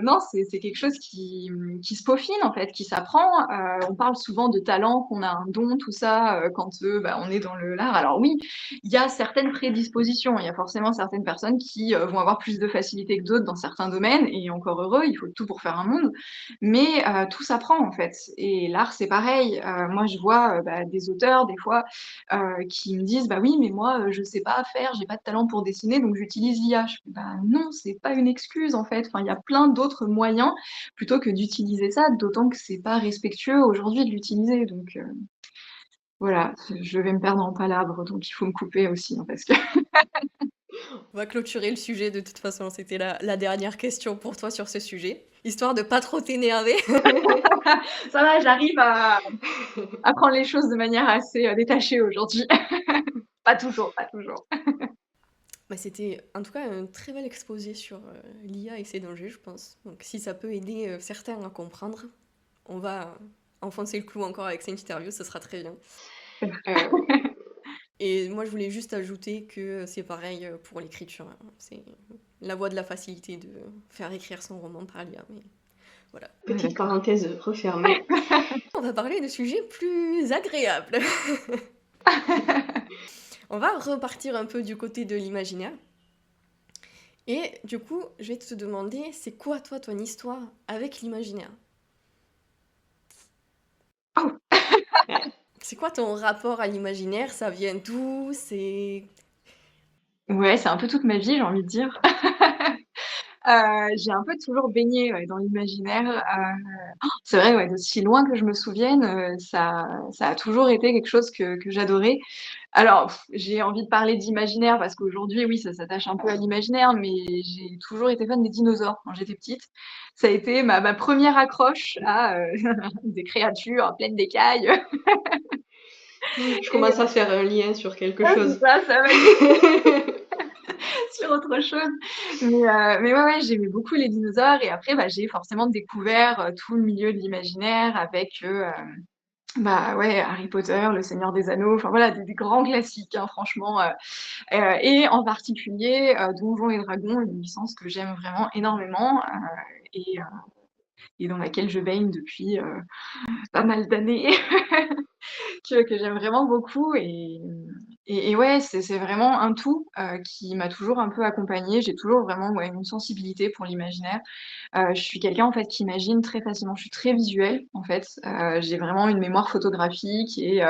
non, c'est quelque chose qui se peaufine en fait, qui s'apprend. On parle souvent de talent, qu'on a un don, tout ça, quand on est dans le l'art. Alors oui, il y a certaines prédispositions. Il y a forcément certaines personnes qui vont avoir plus de facilité que d'autres dans certains domaines, et encore heureux, il faut tout pour faire un monde. Mais tout s'apprend en fait. Et l'art, c'est pareil. Moi, je vois des auteurs des fois qui me disent bah oui, mais moi, je sais pas faire, j'ai pas de talent pour dessiner, donc j'utilise l'IA. Je fais bah non, c'est pas une excuse en fait. Enfin, il y a plein d'autres moyens plutôt que d'utiliser ça, d'autant que c'est pas respectueux aujourd'hui de l'utiliser. Donc voilà, je vais me perdre en palabres, donc il faut me couper aussi, hein, parce que On va clôturer le sujet de toute façon. C'était la dernière question pour toi sur ce sujet, histoire de pas trop t'énerver. ça va, j'arrive à prendre les choses de manière assez détachée aujourd'hui. Pas toujours, pas toujours. C'était en tout cas un très bel exposé sur l'IA et ses dangers, je pense. Donc si ça peut aider certains à comprendre, on va enfoncer le clou encore avec cette interview, ça sera très bien. Et moi, je voulais juste ajouter que c'est pareil pour l'écriture, hein. C'est la voie de la facilité de faire écrire son roman par l'IA. Mais voilà. Petite parenthèse refermée. On va parler de sujets plus agréables. On va repartir un peu du côté de l'imaginaire. Et du coup, je vais te demander, c'est quoi toi ton histoire avec l'imaginaire? C'est quoi ton rapport à l'imaginaire? Ça vient d'où? Ouais, c'est un peu toute ma vie, j'ai envie de dire. J'ai un peu toujours baigné dans l'imaginaire. C'est vrai, ouais, d'aussi loin que je me souvienne, ça a toujours été quelque chose que j'adorais. Alors, j'ai envie de parler d'imaginaire parce qu'aujourd'hui, oui, ça s'attache un peu à l'imaginaire, mais j'ai toujours été fan des dinosaures quand j'étais petite. Ça a été ma première accroche à des créatures pleines d'écailles. Je commence à faire un lien sur quelque Ah, chose. ça va sur autre chose. Mais ouais, j'aimais beaucoup les dinosaures. Et après, j'ai forcément découvert tout le milieu de l'imaginaire avec ouais, Harry Potter, Le Seigneur des Anneaux, enfin voilà, des grands classiques, hein, franchement. Et en particulier, Donjons et Dragons, une licence que j'aime vraiment énormément et, euh, et dans laquelle je baigne depuis pas mal d'années. Que j'aime vraiment beaucoup. Et ouais, c'est vraiment un tout qui m'a toujours un peu accompagnée. J'ai toujours vraiment une sensibilité pour l'imaginaire. Je suis quelqu'un en fait qui imagine très facilement. Je suis très visuelle en fait. J'ai vraiment une mémoire photographique et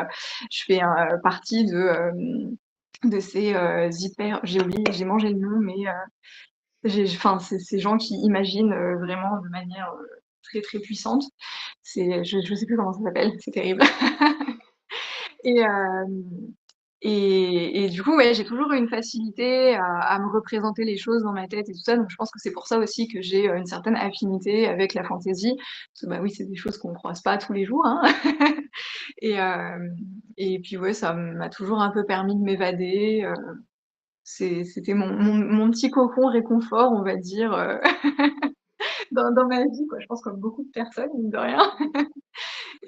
je fais partie de ces hyper. J'ai oublié, j'ai mangé le nom, mais enfin, c'est ces gens qui imaginent vraiment de manière très très puissante. Je sais plus comment ça s'appelle. C'est terrible. Et, et du coup, ouais, j'ai toujours eu une facilité à me représenter les choses dans ma tête et tout ça. Donc, je pense que c'est pour ça aussi que j'ai une certaine affinité avec la fantaisie. Parce que, oui, c'est des choses qu'on croise pas tous les jours, hein. Et, et puis, ouais, ça m'a toujours un peu permis de m'évader. C'était mon petit cocon réconfort, on va dire, dans ma vie, quoi. Je pense comme beaucoup de personnes, mine de rien.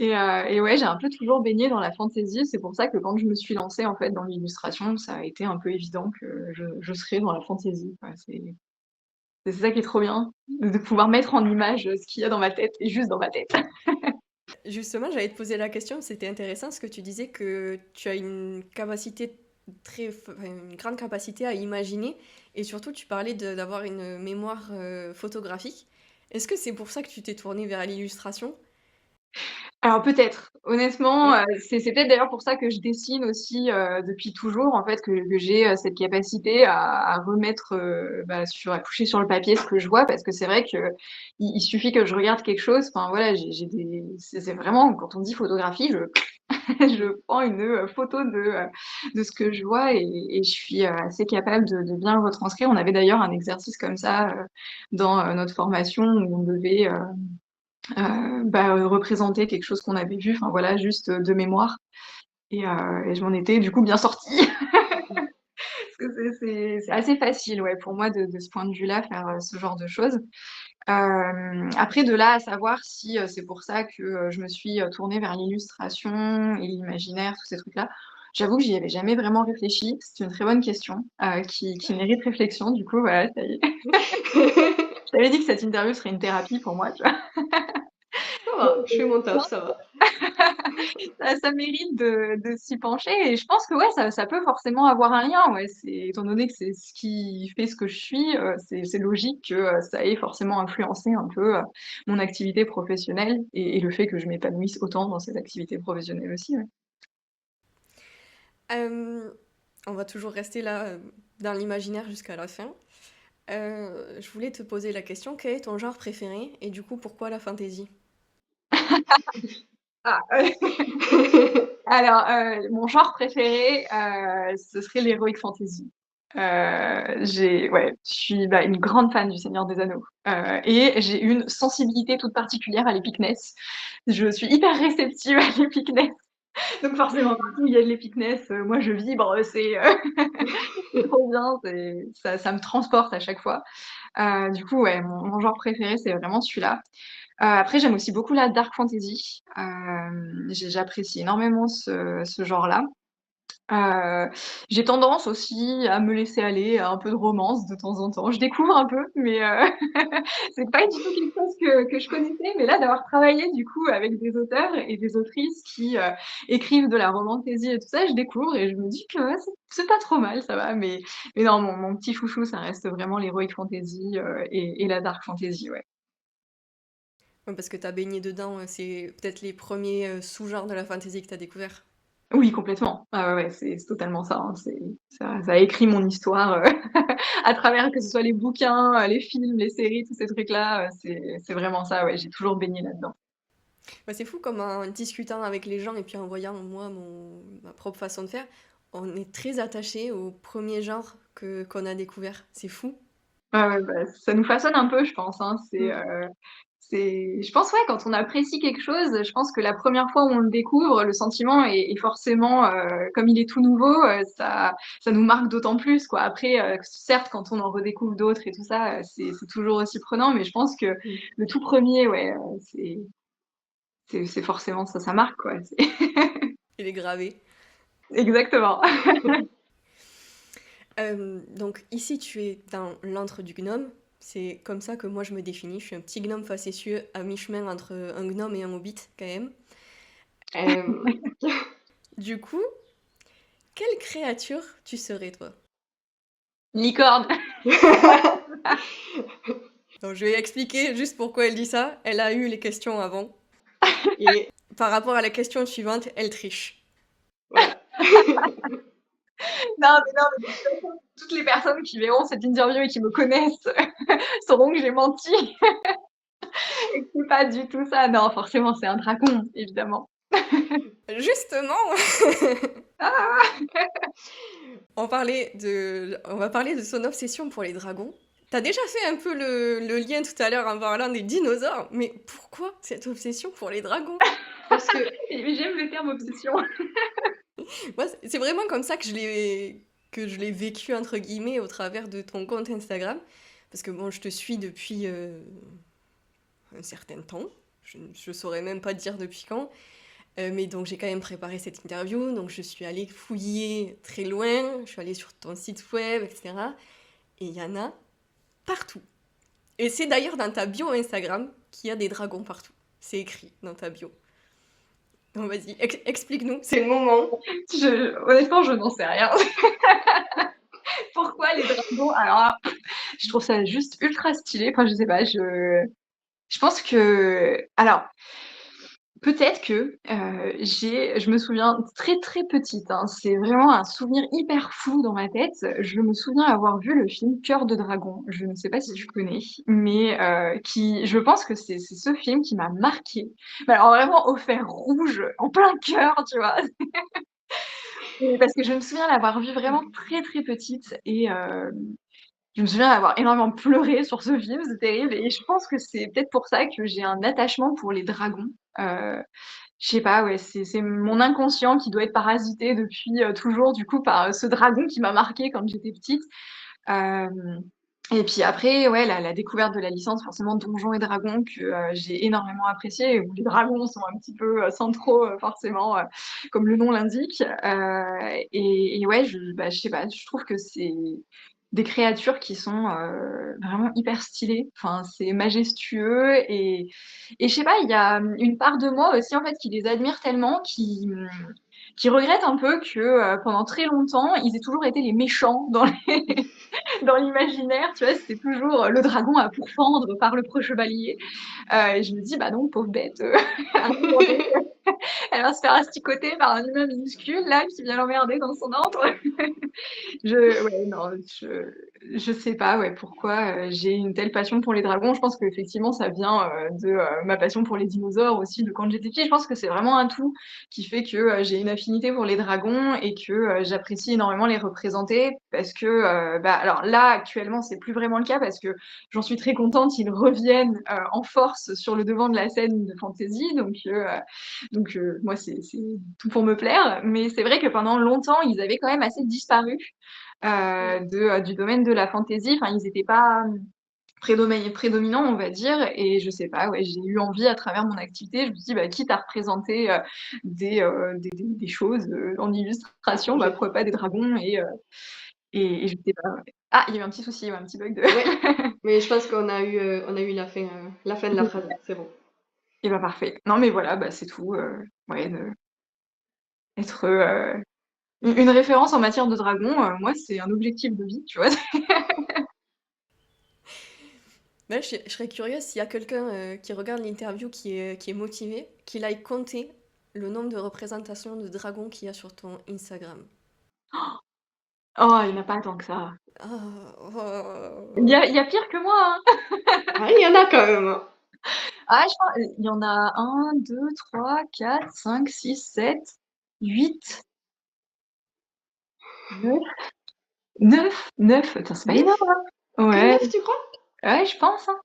Et ouais, j'ai un peu toujours baigné dans la fantaisie. C'est pour ça que quand je me suis lancée en fait dans l'illustration, ça a été un peu évident que je serais dans la fantaisie, quoi. C'est ça qui est trop bien, de pouvoir mettre en image ce qu'il y a dans ma tête et juste dans ma tête. Justement, j'allais te poser la question, c'était intéressant parce que tu disais que tu as une capacité une grande capacité à imaginer et surtout tu parlais d'avoir une mémoire photographique. Est-ce que c'est pour ça que tu t'es tournée vers l'illustration? Alors peut-être, honnêtement, c'est peut-être d'ailleurs pour ça que je dessine aussi, depuis toujours en fait, que j'ai, cette capacité à remettre, à coucher sur le papier ce que je vois. Parce que c'est vrai qu'il suffit que je regarde quelque chose, enfin voilà, j'ai des c'est vraiment quand on dit photographie, je je prends une, photo de ce que je vois et je suis, assez capable de bien le retranscrire. On avait d'ailleurs un exercice comme ça, dans, notre formation où on devait, représenter quelque chose qu'on avait vu, enfin voilà, juste, de mémoire et je m'en étais du coup bien sortie. Parce que c'est assez facile, ouais, pour moi de ce point de vue-là, faire, ce genre de choses. Après de là à savoir si, c'est pour ça que, je me suis, tournée vers l'illustration et l'imaginaire, tous ces trucs-là, j'avoue que j'y avais jamais vraiment réfléchi. C'est une très bonne question, qui mérite réflexion. Du coup, voilà, ça y est. Je t'avais dit que cette interview serait une thérapie pour moi, tu vois? Ça va, je fais mon taf, ça va. Ça mérite de s'y pencher et je pense que ouais, ça peut forcément avoir un lien, ouais. Étant donné que c'est ce qui fait ce que je suis, c'est logique que ça ait forcément influencé un peu mon activité professionnelle et le fait que je m'épanouisse autant dans cette activité professionnelle aussi, ouais. Euh, on va toujours rester là dans l'imaginaire jusqu'à la fin. Je voulais te poser la question, quel est ton genre préféré et du coup pourquoi la fantasy? Ah, alors, mon genre préféré, ce serait l'heroic fantasy. Ouais, je suis une grande fan du Seigneur des Anneaux et j'ai une sensibilité toute particulière à l'épicness. Je suis hyper réceptive à l'épicness. Donc forcément, partout où il y a de l'épicness, moi je vibre, c'est trop bien, ça me transporte à chaque fois. Du coup, ouais, mon genre préféré, c'est vraiment celui-là. Après, j'aime aussi beaucoup la dark fantasy. J'apprécie énormément ce genre-là. J'ai tendance aussi à me laisser aller à un peu de romance de temps en temps. Je découvre un peu, mais c'est pas du tout quelque chose que je connaissais. Mais là, d'avoir travaillé du coup avec des auteurs et des autrices qui écrivent de la romantasy et tout ça, je découvre et je me dis que ouais, c'est pas trop mal, ça va. Mais non, mon petit chouchou, ça reste vraiment l'heroic fantasy et la dark fantasy, ouais. Ouais, parce que t'as baigné dedans, c'est peut-être les premiers sous-genres de la fantasy que t'as découvert. Oui, complètement. Ah ouais, ouais, c'est totalement ça, hein. Ça a écrit mon histoire à travers que ce soit les bouquins, les films, les séries, tous ces trucs-là. C'est vraiment ça, ouais, j'ai toujours baigné là-dedans. Bah, c'est fou comme en discutant avec les gens et puis en voyant moi ma propre façon de faire, on est très attaché au premier genre qu'on a découvert. C'est fou. Ouais, ouais, ça nous façonne un peu, je pense, hein. Mm. Je pense, ouais, quand on apprécie quelque chose, je pense que la première fois où on le découvre, le sentiment est forcément, comme il est tout nouveau, ça nous marque d'autant plus, quoi. Après, certes, quand on en redécouvre d'autres et tout ça, c'est toujours aussi prenant, mais je pense que Mm. le tout premier, ouais, c'est forcément ça, ça marque, quoi. Il est gravé. Exactement. Donc ici tu es dans l'antre du gnome. C'est comme ça que moi je me définis. Je suis un petit gnome facétieux à mi-chemin entre un gnome et un hobbit quand même. Euh, Du coup, quelle créature tu serais toi? Licorne. Donc, je vais expliquer juste pourquoi elle dit ça. Elle a eu les questions avant. Et Par rapport à la question suivante, elle triche. voilà. Non, mais de toute façon, toutes les personnes qui verront cette interview et qui me connaissent sauront que j'ai menti et que c'est pas du tout ça. Non, forcément, c'est un dragon, évidemment. Justement, Ah, on va parler de son obsession pour les dragons. T'as déjà fait un peu le lien tout à l'heure en parlant des dinosaures, mais pourquoi cette obsession pour les dragons? Parce que mais j'aime le terme obsession. Moi, c'est vraiment comme ça que je l'ai vécu, entre guillemets, au travers de ton compte Instagram. Parce que bon, je te suis depuis un certain temps. Je saurais même pas dire depuis quand. Mais donc, j'ai quand même préparé cette interview. Donc, je suis allée fouiller très loin. Je suis allée sur ton site web, etc. Et il y en a partout. Et c'est d'ailleurs dans ta bio Instagram qu'il y a des dragons partout. C'est écrit dans ta bio. Donc, vas-y, explique-nous. c'est le moment. Honnêtement, je n'en sais rien. Pourquoi les dragons? Alors, là, je trouve ça juste ultra stylé. Enfin, je sais pas, je pense que. Alors, peut-être que, je me souviens très, très petite, hein, c'est vraiment un souvenir hyper flou dans ma tête. Je me souviens avoir vu le film Cœur de dragon, je ne sais pas si tu connais, mais qui je pense que c'est ce film qui m'a marquée. Mais alors vraiment au fer rouge, en plein cœur, tu vois? Et parce que je me souviens l'avoir vu vraiment très, très petite et je me souviens avoir énormément pleuré sur ce film, c'est terrible et je pense que c'est peut-être pour ça que j'ai un attachement pour les dragons. Heu, je sais pas, ouais, c'est mon inconscient qui doit être parasité depuis, toujours du coup par, ce dragon qui m'a marquée quand j'étais petite. Hem et puis après, ouais, la découverte de la licence forcément Donjons& et Dragons que, j'ai énormément apprécié, où les dragons sont un petit peu, centraux, forcément, comme le nom l'indique. Et ouais, je sais pas, je trouve que c'est des créatures qui sont, vraiment hyper stylées. Enfin, c'est majestueux et je sais pas, il y a, une part de moi aussi, en fait, qui les admire tellement, qui regrette un peu que, pendant très longtemps, ils aient toujours été les méchants dans les dans l'imaginaire, tu vois? C'était toujours, le dragon à pourfendre par le preux chevalier. Et je me dis: «Bah non, pauvre bête, à un moment donné, elle va se faire asticoter par un humain minuscule là, qui vient l'emmerder dans son antre». Ouais, non, je sais pas, ouais, pourquoi, j'ai une telle passion pour les dragons. Je pense qu'effectivement ça vient, de, ma passion pour les dinosaures aussi de quand j'étais petite. Je pense que c'est vraiment un tout qui fait que, j'ai une affinité pour les dragons et que, j'apprécie énormément les représenter parce que, bah, alors là, actuellement, c'est plus vraiment le cas parce que j'en suis très contente, ils reviennent, en force sur le devant de la scène de fantasy moi c'est tout pour me plaire. Mais c'est vrai que pendant longtemps, ils avaient quand même assez disparu du domaine de la fantasy. Enfin, ils étaient pas prédominants, on va dire. Et je sais pas, ouais, j'ai eu envie à travers mon activité, je me suis dit, bah, quitte à représenter des choses en illustration, bah, pourquoi pas des dragons et je sais pas. Ouais. Ah, il y a eu un petit souci, ouais, un petit bug de. Ouais, mais je pense on a eu la fin de la phrase, c'est bon. Et bah parfait. Non, mais voilà, bah, c'est tout. Ouais, être une référence en matière de dragon, moi, c'est un objectif de vie, tu vois. Mais je serais curieuse s'il y a quelqu'un qui regarde l'interview qui est motivé, qu'il aille compter le nombre de représentations de dragons qu'il y a sur ton Instagram. Oh, il n'y en a pas tant que ça. Ah, Il y a pire que moi, hein. Ah, il y en a quand même. Ah, je crois, il y en a un, 2, 3, 4, 5, 6, 7, 8, 9, 9, 9. Attends, c'est pas 9? énorme, hein. Que Ouais, 9, tu crois? ouais, je pense, hein.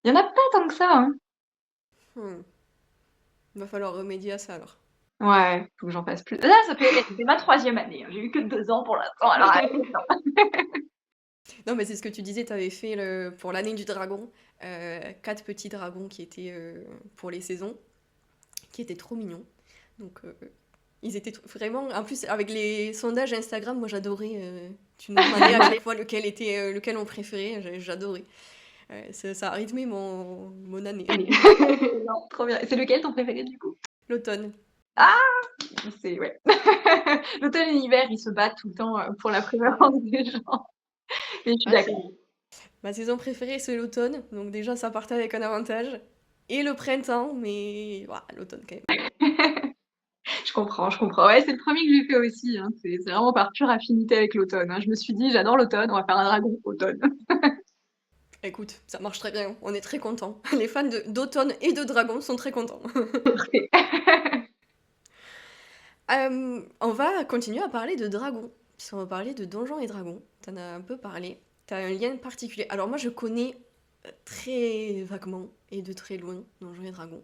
Il y en a pas tant que ça, hein. hmm. Va falloir remédier à ça alors. Ouais, faut que j'en fasse plus. Là, c'est ma 3e année, hein. J'ai eu que 2 ans pour l'instant, alors Non, mais c'est ce que tu disais, tu avais fait pour l'année du dragon, 4 petits dragons qui étaient pour les saisons, qui étaient trop mignons. Donc, ils étaient vraiment. En plus, avec les sondages Instagram, moi j'adorais. Tu nous demandais à chaque fois lequel on préférait, j'adorais. Ça a rythmé mon année. non, trop bien. C'est lequel ton préféré, du coup? L'automne. Ah! C'est ouais. L'automne et l'hiver, ils se battent tout le temps, pour la préférence des gens. Et je suis Ah, d'accord. Ma saison préférée, c'est l'automne, donc déjà ça partait avec un avantage. Et le printemps, mais voilà, l'automne quand même. Je comprends, je comprends. Ouais, c'est le premier que j'ai fait aussi, hein. C'est vraiment par pure affinité avec l'automne, hein. Je me suis dit: «J'adore l'automne, on va faire un dragon automne». Écoute, ça marche très bien, on est très contents. Les fans d'automne et de dragon sont très contents. Parfait. On va continuer à parler de dragons, puisqu'on va parler de donjons et dragons. T'en as un peu parlé. T'as un lien particulier. Alors moi je connais très vaguement et de très loin donjons et dragons.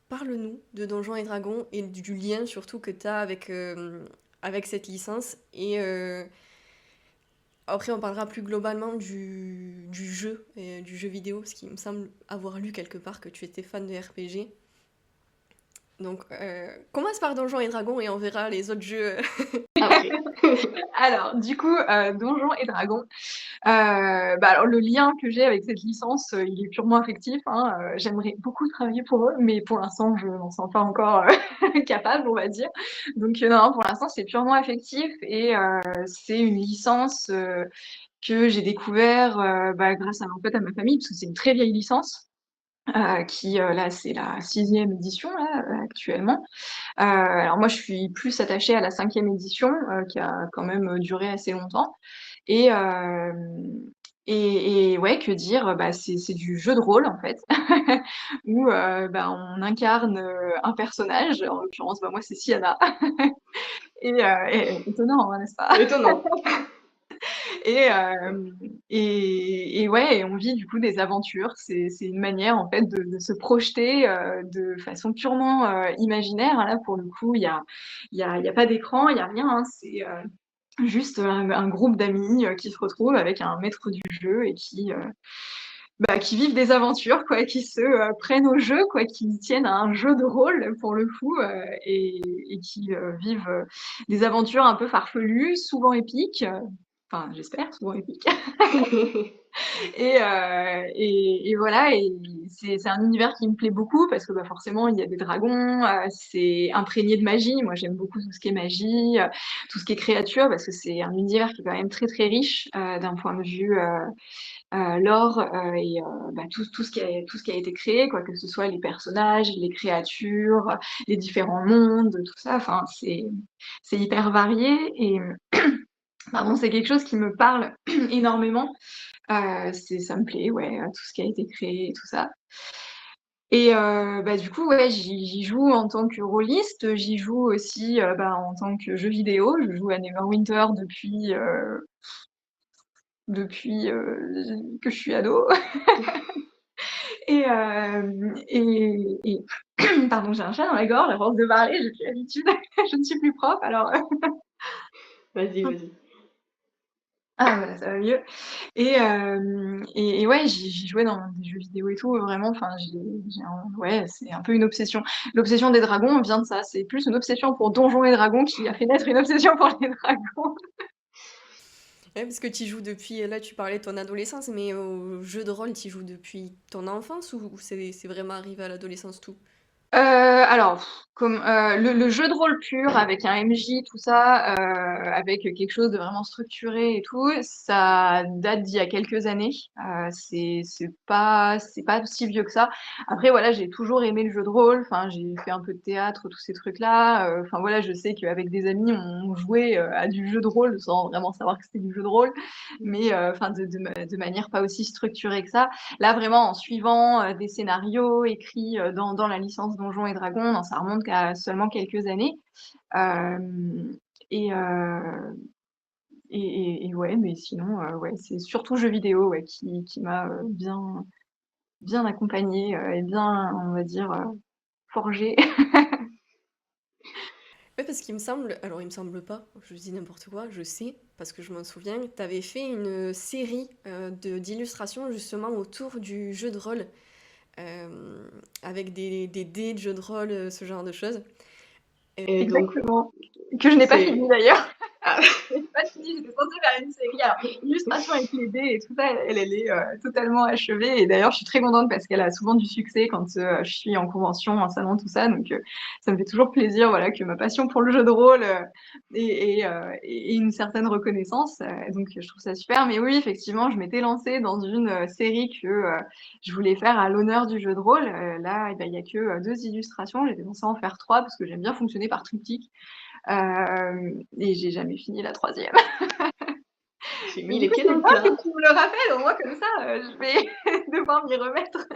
Parle-nous de Donjons et Dragons et du lien surtout que tu as avec cette licence. Et après, on parlera plus globalement du jeu, et du jeu vidéo, parce qu'il me semble avoir lu quelque part que tu étais fan de RPG. Donc, commence par Donjons et Dragons et on verra les autres jeux. Après. Alors, du coup, Donjons& et Dragons. Bah, alors le lien que j'ai avec cette licence, il est purement affectif, hein. J'aimerais beaucoup travailler pour eux, mais pour l'instant, je m'en sens pas encore, capable, on va dire. Donc non, pour l'instant, c'est purement affectif et c'est une licence, que j'ai découvert, bah, grâce à, en fait, à ma famille, parce que c'est une très vieille licence. qui là, c'est la 6e édition là, actuellement. Alors moi, je suis plus attachée à la 5e édition, qui a quand même duré assez longtemps. Et, ouais, que dire? Bah, c'est du jeu de rôle, en fait, où bah, on incarne un personnage. En l'occurrence, bah, moi, c'est Sienna. Étonnant, hein, n'est-ce pas? Étonnant. Et, ouais, et on vit du coup des aventures. C'est une manière en fait de se projeter de façon purement imaginaire. Là, pour le coup, il y a pas d'écran, il y a rien, hein. C'est juste un groupe d'amis qui se retrouvent avec un maître du jeu et bah, qui vivent des aventures, quoi, qui se prennent au jeu, quoi, qui tiennent à un jeu de rôle pour le coup, et qui vivent des aventures un peu farfelues, souvent épiques. Enfin, j'espère, souvent épiques. Et voilà, et c'est un univers qui me plaît beaucoup parce que bah, forcément, il y a des dragons, c'est imprégné de magie. Moi, j'aime beaucoup tout ce qui est magie, tout ce qui est créature, parce que c'est un univers qui est quand même très très riche d'un point de vue lore bah, tout ce qui a été créé, quoi, que ce soit les personnages, les créatures, les différents mondes, tout ça. Enfin, c'est hyper varié et pardon, c'est quelque chose qui me parle énormément. Ça me plaît, ouais, tout ce qui a été créé et tout ça. Et bah, du coup, ouais, j'y joue en tant que rôliste, j'y joue aussi bah, en tant que jeu vidéo. Je joue à Neverwinter depuis que je suis ado. Et, pardon, j'ai un chat dans la gorge, à force de parler, j'ai plus l'habitude, je ne suis plus prof, alors Vas-y, vas-y. ah voilà, ça va mieux. Et ouais, j'y jouais dans des jeux vidéo et tout, vraiment, enfin, ouais, c'est un peu une obsession. L'obsession des dragons vient de ça, c'est plus une obsession pour Donjons et Dragons qui a fait naître une obsession pour les dragons. Ouais, parce que tu joues depuis, là tu parlais de ton adolescence, mais au jeu de rôle, tu joues depuis ton enfance ou c'est vraiment arrivé à l'adolescence tout? Alors, comme le jeu de rôle pur avec un MJ, tout ça, avec quelque chose de vraiment structuré et tout, ça date d'il y a quelques années. C'est pas si vieux que ça. Après, voilà, j'ai toujours aimé le jeu de rôle. Enfin, j'ai fait un peu de théâtre, tous ces trucs-là. Enfin, voilà, je sais qu'avec des amis, on jouait à du jeu de rôle sans vraiment savoir que c'était du jeu de rôle, mais enfin, de manière pas aussi structurée que ça. Là, vraiment, en suivant des scénarios écrits dans la licence Donjons et Dragons, non, ça remonte qu'à seulement quelques années. Euh, et, euh, et ouais, mais sinon, ouais, c'est surtout jeux vidéo ouais, qui m'a bien accompagnée et bien, on va dire, forgée. Ouais, parce qu'il me semble, alors il me semble pas, je dis n'importe quoi, je sais, parce que je m'en souviens, tu avais fait une série d'illustrations justement autour du jeu de rôle, avec des dés de jeu de rôle, ce genre de choses. Et donc, Exactement. Que je n'ai pas c'est. fini d'ailleurs. Ah, J'ai pas fini, j'étais censée faire une série. Alors, l'illustration avec les dés et tout ça, elle est totalement achevée. Et d'ailleurs, je suis très contente parce qu'elle a souvent du succès quand je suis en convention, en salon, tout ça. Donc, ça me fait toujours plaisir, voilà, que ma passion pour le jeu de rôle ait une certaine reconnaissance. Donc, je trouve ça super. Mais oui, effectivement, je m'étais lancée dans une série que je voulais faire à l'honneur du jeu de rôle. Là, eh ben, il y a que 2 illustrations. J'étais censée en faire 3 parce que j'aime bien fonctionner par triptyque. Et j'ai jamais fini la 3e. j'ai Mais mis du les coup, pieds c'est dans le bien plat. que tu me le rappelles, au moins comme ça, je vais devoir m'y remettre.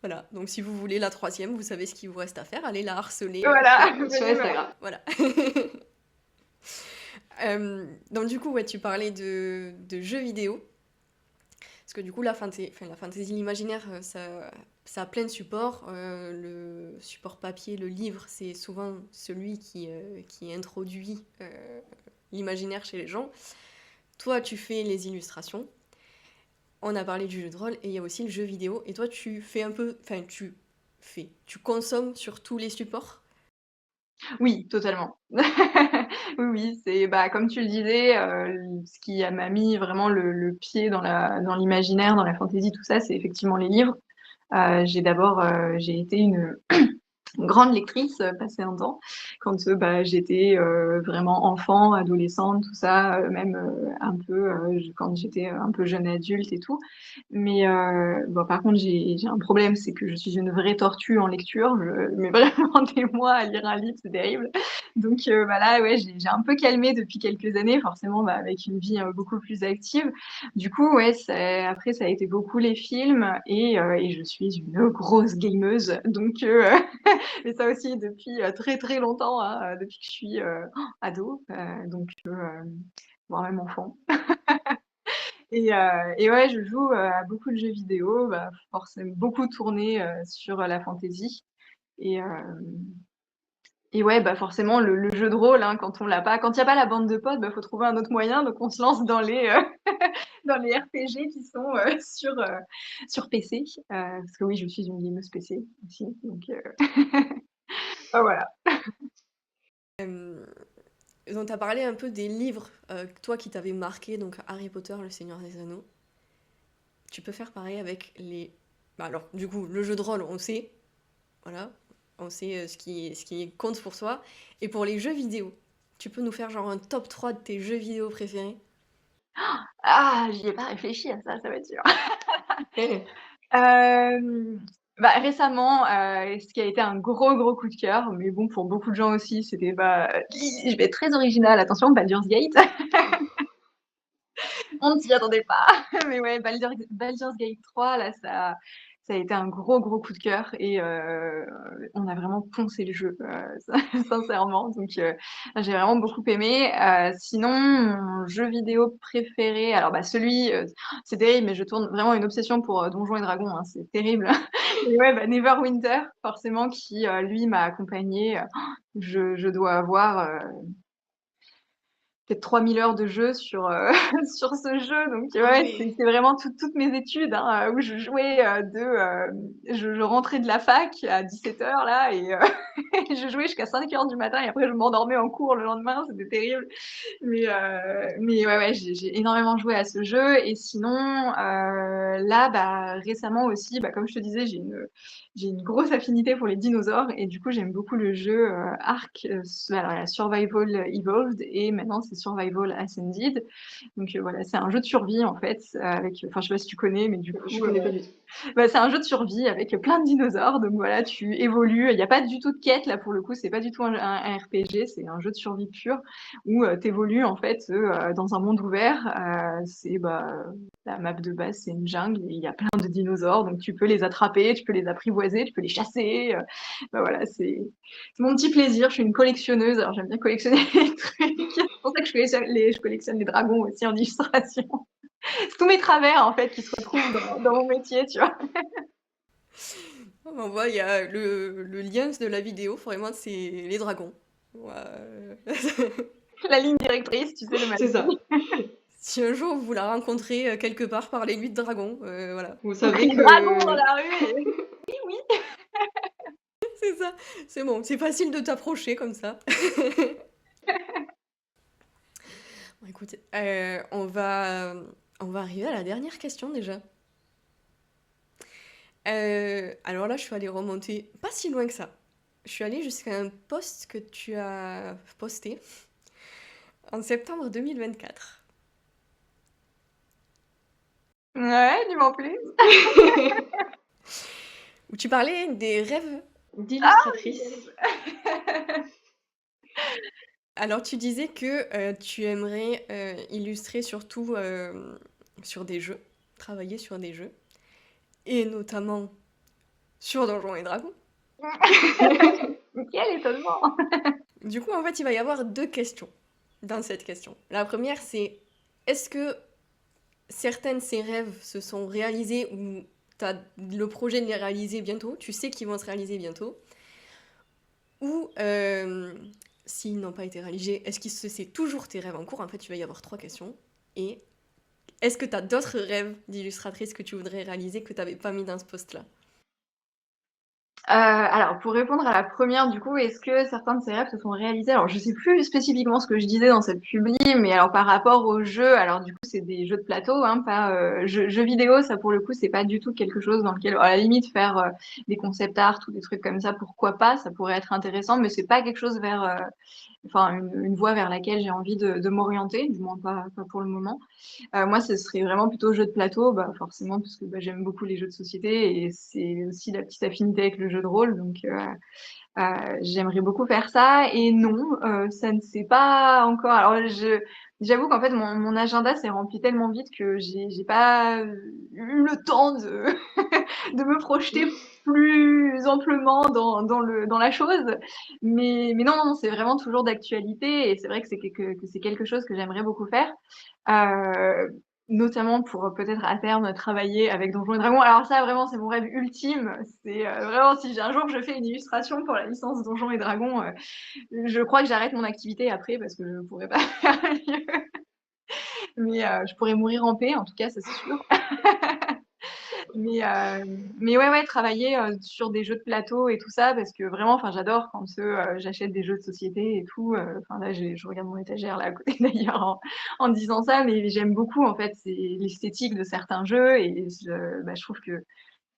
Voilà, donc si vous voulez la troisième, vous savez ce qu'il vous reste à faire, allez la harceler. Voilà, Sur venez me Instagram. Voilà. Donc du coup, ouais, tu parlais de jeux vidéo. Parce que du coup, la fantasy, l'imaginaire, ça a plein de supports. Le support papier, le livre, c'est souvent celui qui introduit l'imaginaire chez les gens. Toi, tu fais les illustrations. On a parlé du jeu de rôle et il y a aussi le jeu vidéo. Et toi, tu fais un peu... Enfin, tu consommes sur tous les supports. Oui, totalement. Oui, oui, c'est bah, comme tu le disais, ce qui m'a mis vraiment le pied dans l'imaginaire, dans la fantaisie, tout ça, c'est effectivement les livres. J'ai été une grande lectrice, passé un temps, quand bah, j'étais vraiment enfant, adolescente, tout ça, même un peu quand j'étais un peu jeune adulte et tout. Mais bon, par contre, j'ai un problème, c'est que je suis une vraie tortue en lecture. Je mets vraiment des mois à lire un livre, c'est terrible. Donc bah là, ouais, j'ai un peu calmé depuis quelques années, forcément, bah, avec une vie beaucoup plus active. Du coup, ouais, après, ça a été beaucoup les films et je suis une grosse gameuse. Donc, mais ça aussi depuis très très longtemps, hein, depuis que je suis ado, donc voire même enfant. Et ouais, je joue à beaucoup de jeux vidéo, bah, forcément beaucoup tourné sur la fantasy. Et, euh, et ouais, bah forcément le jeu de rôle, hein, quand on l'a pas, quand il n'y a pas la bande de potes, bah faut trouver un autre moyen. Donc on se lance dans les dans les RPG qui sont sur PC, parce que oui, je suis une gameuse PC aussi. Donc bah, voilà. Euh, donc, tu as parlé un peu des livres, toi qui t'avais marqué, donc Harry Potter, Le Seigneur des Anneaux. Tu peux faire pareil avec les. Bah alors, du coup, le jeu de rôle, on sait. Voilà. On sait ce qui compte pour toi. Et pour les jeux vidéo, tu peux nous faire genre un top 3 de tes jeux vidéo préférés? Ah, j'y ai pas réfléchi à ça va être dur. Eh, Bah, récemment, ce qui a été un gros coup de cœur, mais bon, pour beaucoup de gens aussi, c'était bah, je vais être très originale, attention, Baldur's Gate. On ne s'y attendait pas. Mais ouais, Baldur's Gate 3, là, ça a été un gros coup de cœur et on a vraiment poncé le jeu, sincèrement. Donc, j'ai vraiment beaucoup aimé. Sinon, mon jeu vidéo préféré, alors bah, c'est terrible, mais je tourne vraiment une obsession pour Donjons et Dragons, hein, c'est terrible. Et ouais, bah, Neverwinter, forcément, qui lui m'a accompagnée. Je dois avoir peut-être 3000 heures de jeu sur, sur ce jeu. Donc, ouais, c'est vraiment toutes mes études hein, où je jouais je rentrais de la fac à 17 heures là et je jouais jusqu'à 5 heures du matin et après je m'endormais en cours le lendemain. C'était terrible. Mais ouais, j'ai énormément joué à ce jeu. Et sinon, là, bah, récemment aussi, bah, comme je te disais, j'ai une grosse affinité pour les dinosaures et du coup, j'aime beaucoup le jeu Ark, alors, il y a Survival Evolved et maintenant c'est Survival Ascended. Donc voilà, c'est un jeu de survie en fait, enfin je sais pas si tu connais, mais du coup, je connais pas du tout. bah, c'est un jeu de survie avec plein de dinosaures. Donc voilà, tu évolues. Il n'y a pas du tout de quête là pour le coup, c'est pas du tout un RPG, c'est un jeu de survie pur où tu évolues en fait dans un monde ouvert. C'est bah, la map de base, c'est une jungle et il y a plein de dinosaures, donc tu peux les attraper, tu peux les apprivoiser, tu peux les chasser. Bah, voilà, c'est mon petit plaisir. Je suis une collectionneuse, alors j'aime bien collectionner les trucs. C'est pour ça que je collectionne les dragons aussi en illustration. C'est tous mes travers en fait qui se retrouvent dans mon métier, tu vois. On voit, il y a le lien de la vidéo, vraiment, c'est les dragons. Ouais. La ligne directrice, tu sais, de ma C'est ça. vie. Si un jour vous la rencontrez quelque part par l'aiguille de dragon, voilà. Vous savez Les dragons dans que... la rue. Oui, oui. C'est ça, c'est bon, c'est facile de t'approcher comme ça. Bon, écoute, on va arriver à la dernière question déjà. Alors là, je suis allée remonter pas si loin que ça. Je suis allée jusqu'à un post que tu as posté en septembre 2024. Ouais, dis-moi en plus. Où tu parlais des rêves. D'illustratrice. Alors tu disais que tu aimerais illustrer surtout sur des jeux, travailler sur des jeux, et notamment sur Donjons et Dragons. Quel étonnement. Du coup, en fait, il va y avoir deux questions dans cette question. La première, c'est est-ce que certains de ces rêves se sont réalisés ou tu as le projet de les réaliser bientôt, tu sais qu'ils vont se réaliser bientôt, ou s'ils n'ont pas été réalisés, est-ce que c'est toujours tes rêves en cours? En fait, il va y avoir trois questions. Et est-ce que tu as d'autres rêves d'illustratrice que tu voudrais réaliser que tu n'avais pas mis dans ce post-là? Alors, pour répondre à la première, du coup, est-ce que certains de ces rêves se sont réalisés? Alors, je sais plus spécifiquement ce que je disais dans cette publi, mais alors par rapport aux jeux, alors du coup, c'est des jeux de plateau, hein, pas jeux vidéo. Ça, pour le coup, c'est pas du tout quelque chose dans lequel, à la limite, faire des concept art ou des trucs comme ça, pourquoi pas? Ça pourrait être intéressant, mais c'est pas quelque chose vers, enfin, une voie vers laquelle j'ai envie de m'orienter, du moins pas pour le moment. Moi, ce serait vraiment plutôt jeu de plateau, bah, forcément, parce que bah, j'aime beaucoup les jeux de société et c'est aussi la petite affinité avec le jeu de rôle. Donc, j'aimerais beaucoup faire ça. Et non, ça ne s'est pas encore. Alors, j'avoue qu'en fait, mon agenda s'est rempli tellement vite que j'ai pas eu le temps de, de me projeter plus amplement dans la chose. Mais non, non, c'est vraiment toujours d'actualité et c'est vrai que que c'est quelque chose que j'aimerais beaucoup faire. Euh, Notamment pour peut-être à terme travailler avec Donjons et Dragons. Alors ça, vraiment, c'est mon rêve ultime. C'est vraiment, si un jour je fais une illustration pour la licence Donjons et Dragons, je crois que j'arrête mon activité après parce que je ne pourrais pas faire mieux. Mais je pourrais mourir en paix, en tout cas, ça c'est sûr. Mais, euh, mais ouais, ouais, travailler sur des jeux de plateau et tout ça, parce que vraiment, enfin, j'adore quand j'achète des jeux de société et tout. Enfin, là, je regarde mon étagère là à côté d'ailleurs en disant ça, mais j'aime beaucoup en fait, c'est l'esthétique de certains jeux et bah, je trouve que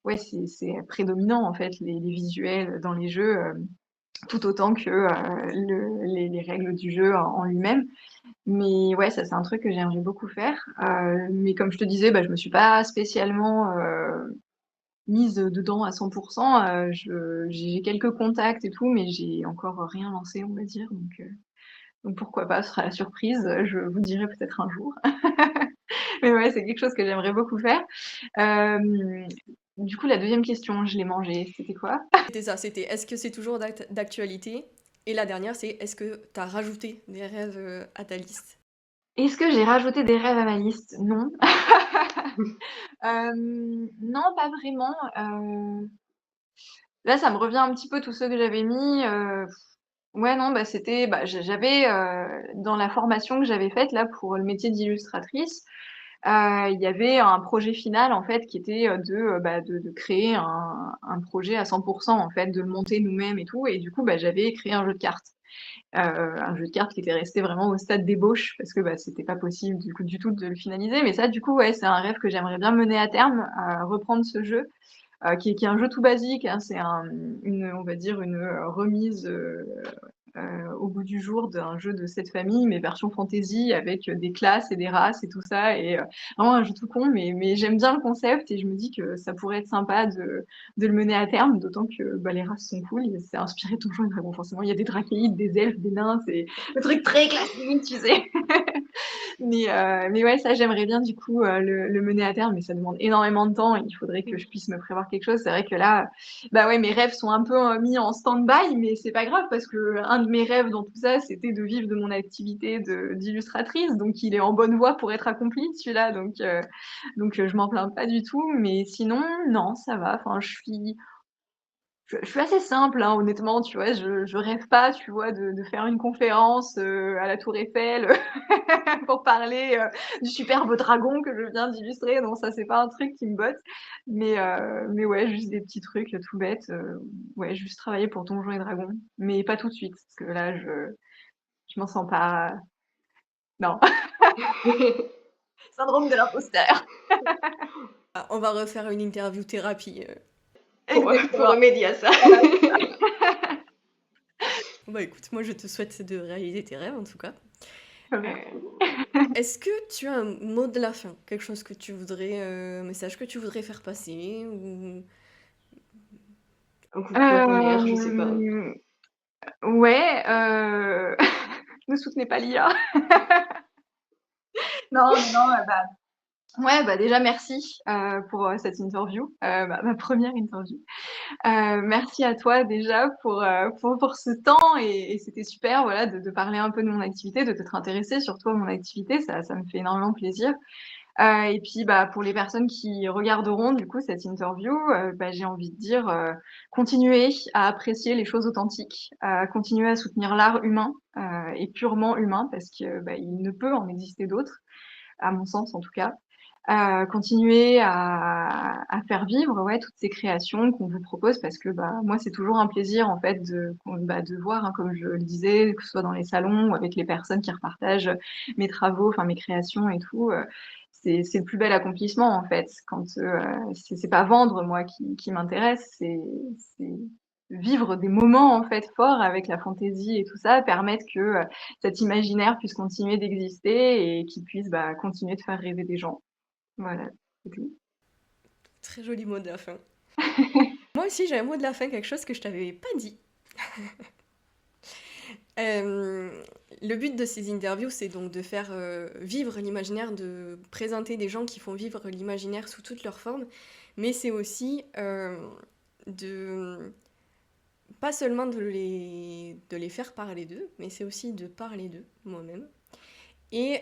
ouais, c'est prédominant en fait les visuels dans les jeux, tout autant que les règles du jeu en lui-même. Mais ouais, ça c'est un truc que j'aimerais beaucoup faire. Mais comme je te disais, bah, je me suis pas spécialement mise dedans à 100%. J'ai quelques contacts et tout, mais j'ai encore rien lancé, on va dire. Donc pourquoi pas, ce sera la surprise. Je vous dirai peut-être un jour. Mais ouais, c'est quelque chose que j'aimerais beaucoup faire. Euh, du coup, la deuxième question, je l'ai mangée. C'était quoi? C'était ça, c'était est-ce que c'est toujours d'actualité? Et la dernière, c'est est-ce que tu as rajouté des rêves à ta liste? Est-ce que j'ai rajouté des rêves à ma liste? Non. Non, pas vraiment. Là, ça me revient un petit peu tous ceux que j'avais mis. Ouais, non, bah c'était, bah, j'avais dans la formation que j'avais faite là pour le métier d'illustratrice, il y avait un projet final en fait qui était de créer un projet à 100% en fait, de le monter nous-mêmes et tout. Et du coup, bah, j'avais créé un jeu de cartes qui était resté vraiment au stade d'ébauche parce que bah, c'était pas possible du coup du tout de le finaliser. Mais ça, du coup, ouais, c'est un rêve que j'aimerais bien mener à terme, reprendre ce jeu qui est un jeu tout basique. Hein, c'est on va dire une remise au bout du jour d'un jeu de cette famille, mais version fantasy avec des classes et des races et tout ça. Et vraiment un jeu tout con, mais j'aime bien le concept et je me dis que ça pourrait être sympa de le mener à terme, d'autant que bah, les races sont cool. C'est inspiré de Donjons et Dragons, forcément. Il y a des drachéides, des elfes, des nains, c'est le truc très classique, tu sais. Mais ouais, ça, j'aimerais bien du coup le mener à terme, mais ça demande énormément de temps et il faudrait que je puisse me prévoir quelque chose. C'est vrai que là, bah ouais, mes rêves sont un peu mis en stand-by, mais c'est pas grave parce que un de mes rêves dans tout ça, c'était de vivre de mon activité d'illustratrice, donc il est en bonne voie pour être accompli, celui-là, donc je m'en plains pas du tout. Mais sinon, non, ça va. Enfin, je suis assez simple, hein, honnêtement, tu vois, je rêve pas, tu vois, de faire une conférence à la Tour Eiffel pour parler du superbe dragon que je viens d'illustrer. Non, ça, c'est pas un truc qui me botte. Mais ouais, juste des petits trucs tout bêtes. Ouais, juste travailler pour Donjons et Dragons. Mais pas tout de suite, parce que là, je m'en sens pas. Non, syndrome de l'imposteur. Ah, on va refaire une interview thérapie. Pour Exactement. remédier à ça. Bah écoute, moi je te souhaite de réaliser tes rêves en tout cas. Merci. Est-ce que tu as un mot de la fin? Quelque chose que tu voudrais, un message que tu voudrais faire passer ou... Un coup de poing en l'air, je sais pas. Euh, ouais, ne soutenez pas l'IA. Non, non, non, bah, ouais, bah déjà merci pour cette interview, ma première interview. Merci à toi déjà pour ce temps et c'était super voilà, de parler un peu de mon activité, de t'être intéressé surtout à mon activité, ça me fait énormément plaisir. Et puis bah, pour les personnes qui regarderont du coup cette interview, bah, j'ai envie de dire continuez à apprécier les choses authentiques, continuez à soutenir l'art humain et purement humain parce que bah, il ne peut en exister d'autres, à mon sens en tout cas. continuer à faire vivre ouais, toutes ces créations qu'on vous propose parce que moi, c'est toujours un plaisir en fait de voir, hein, comme je le disais, que ce soit dans les salons ou avec les personnes qui repartagent mes travaux, enfin mes créations et tout. C'est le plus bel accomplissement en fait. Quand c'est pas vendre moi qui m'intéresse, c'est vivre des moments en fait forts avec la fantaisie et tout ça, permettre que cet imaginaire puisse continuer d'exister et qu'il puisse continuer de faire rêver des gens. Voilà, c'est tout. Très joli mot de la fin. Moi aussi, j'ai un mot de la fin, quelque chose que je t'avais pas dit. Le but de ces interviews, c'est donc de faire vivre l'imaginaire, de présenter des gens qui font vivre l'imaginaire sous toutes leurs formes, mais c'est aussi de pas seulement de les faire parler d'eux, mais c'est aussi de parler d'eux, moi-même. Et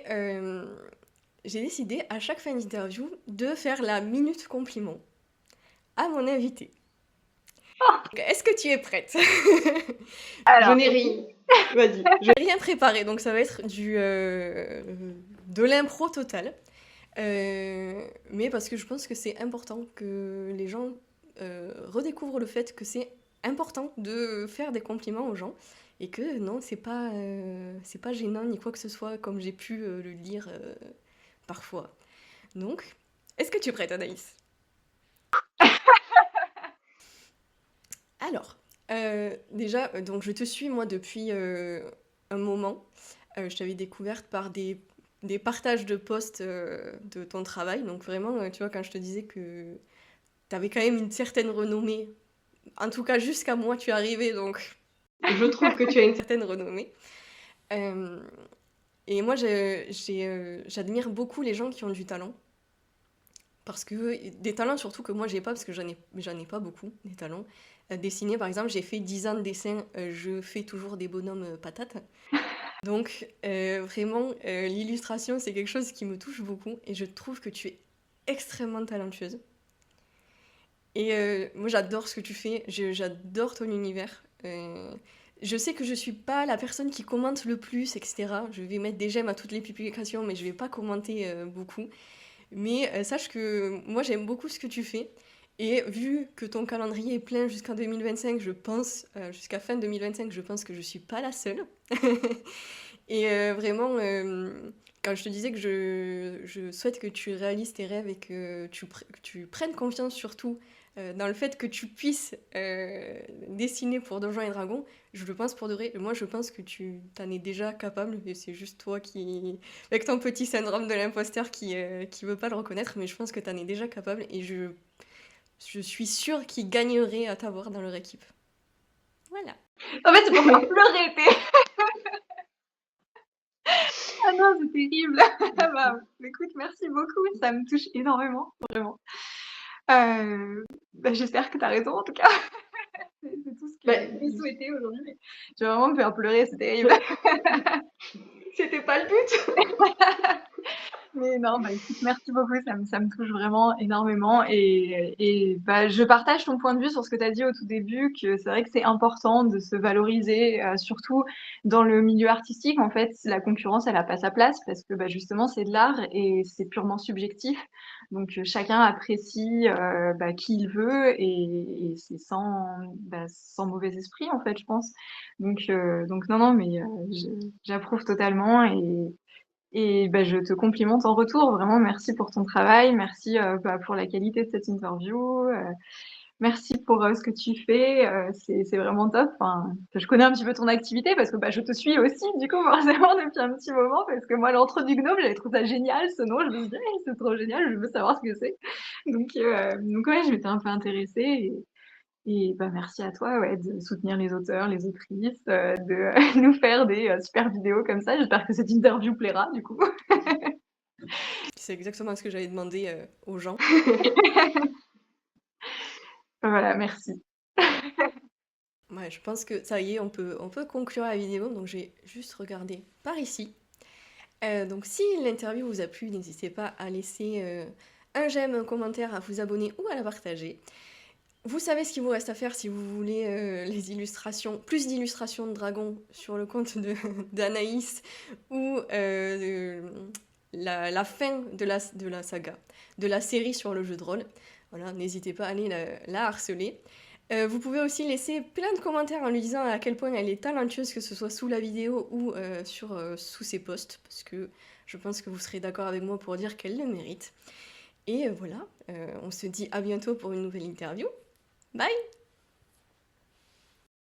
j'ai décidé, à chaque fin d'interview, de faire la minute compliment à mon invité. Est-ce que tu es prête? Je n'ai rien. Vas-y. Je n'ai rien préparé, donc ça va être de l'impro total. Mais parce que je pense que c'est important que les gens redécouvrent le fait que c'est important de faire des compliments aux gens et que non, c'est pas gênant ni quoi que ce soit comme j'ai pu le lire parfois. Donc, est-ce que tu es prête, Anaïs? Alors, déjà, donc je te suis moi depuis un moment. Je t'avais découverte par des partages de posts de ton travail. Donc vraiment, tu vois, quand je te disais que tu avais quand même une certaine renommée, en tout cas jusqu'à moi, tu es arrivée, donc Je trouve que tu as une certaine renommée. Et moi, j'admire beaucoup les gens qui ont du talent. Parce que des talents surtout que moi j'ai pas, parce que j'en ai pas beaucoup, des talents. Dessiner par exemple, j'ai fait 10 ans de dessin, je fais toujours des bonhommes patates. Donc vraiment, l'illustration c'est quelque chose qui me touche beaucoup et je trouve que tu es extrêmement talentueuse. Et moi j'adore ce que tu fais, j'adore ton univers. Je sais que je suis pas la personne qui commente le plus, etc. Je vais mettre des j'aime à toutes les publications, mais je vais pas commenter beaucoup. Mais sache que moi j'aime beaucoup ce que tu fais. Et vu que ton calendrier est plein jusqu'en 2025, je pense, jusqu'à fin 2025, je pense que je suis pas la seule. Et vraiment, quand je te disais que je souhaite que tu réalises tes rêves et que tu prennes confiance surtout dans le fait que tu puisses dessiner pour Donjons et Dragons, je le pense pour de vrai. Moi, je pense que tu t'en es déjà capable et c'est juste toi qui, avec ton petit syndrome de l'imposteur qui veut pas le reconnaître, mais je pense que t'en es déjà capable et je suis sûre qu'il gagnerait à t'avoir dans leur équipe. Voilà. En fait, c'est pour faire pleurer. Ah non, c'est terrible. Écoute, merci beaucoup. Ça me touche énormément, vraiment. J'espère que tu as raison, en tout cas. C'est tout ce que je peux souhaiter aujourd'hui. Mais tu vas vraiment me faire pleurer, c'est terrible. C'était pas le but. Mais non, écoute, merci beaucoup, ça me touche vraiment énormément. Et je partage ton point de vue sur ce que tu as dit au tout début, que c'est vrai que c'est important de se valoriser, surtout dans le milieu artistique. En fait, la concurrence, elle n'a pas sa place parce que justement, c'est de l'art et c'est purement subjectif. Donc, chacun apprécie qui il veut et c'est sans mauvais esprit, en fait, je pense. Donc non, mais j'approuve totalement et je te complimente en retour. Vraiment, merci pour ton travail. Merci pour la qualité de cette interview. Merci pour ce que tu fais. C'est vraiment top. Enfin, je connais un petit peu ton activité parce que je te suis aussi, du coup, forcément, depuis un petit moment. Parce que moi, l'entre du gnome, j'avais trouvé ça génial, ce nom. Je me suis dit, hey, c'est trop génial, je veux savoir ce que c'est. Donc ouais, je m'étais un peu intéressée. Et merci à toi de soutenir les auteurs, les autrices, de nous faire des super vidéos comme ça. J'espère que cette interview plaira, du coup. C'est exactement ce que j'avais demandé aux gens. Voilà, merci. Ouais, je pense que ça y est, on peut conclure la vidéo. Donc, je vais juste regarder par ici. Donc, si l'interview vous a plu, n'hésitez pas à laisser un j'aime, un commentaire, à vous abonner ou à la partager. Vous savez ce qu'il vous reste à faire si vous voulez les illustrations, plus d'illustrations de dragons sur le compte d'Anaïs ou la fin de la saga, de la série sur le jeu de rôle. Voilà, n'hésitez pas à aller la harceler. Vous pouvez aussi laisser plein de commentaires en lui disant à quel point elle est talentueuse, que ce soit sous la vidéo ou sous ses posts, parce que je pense que vous serez d'accord avec moi pour dire qu'elle le mérite. Et voilà, on se dit à bientôt pour une nouvelle interview. Bye!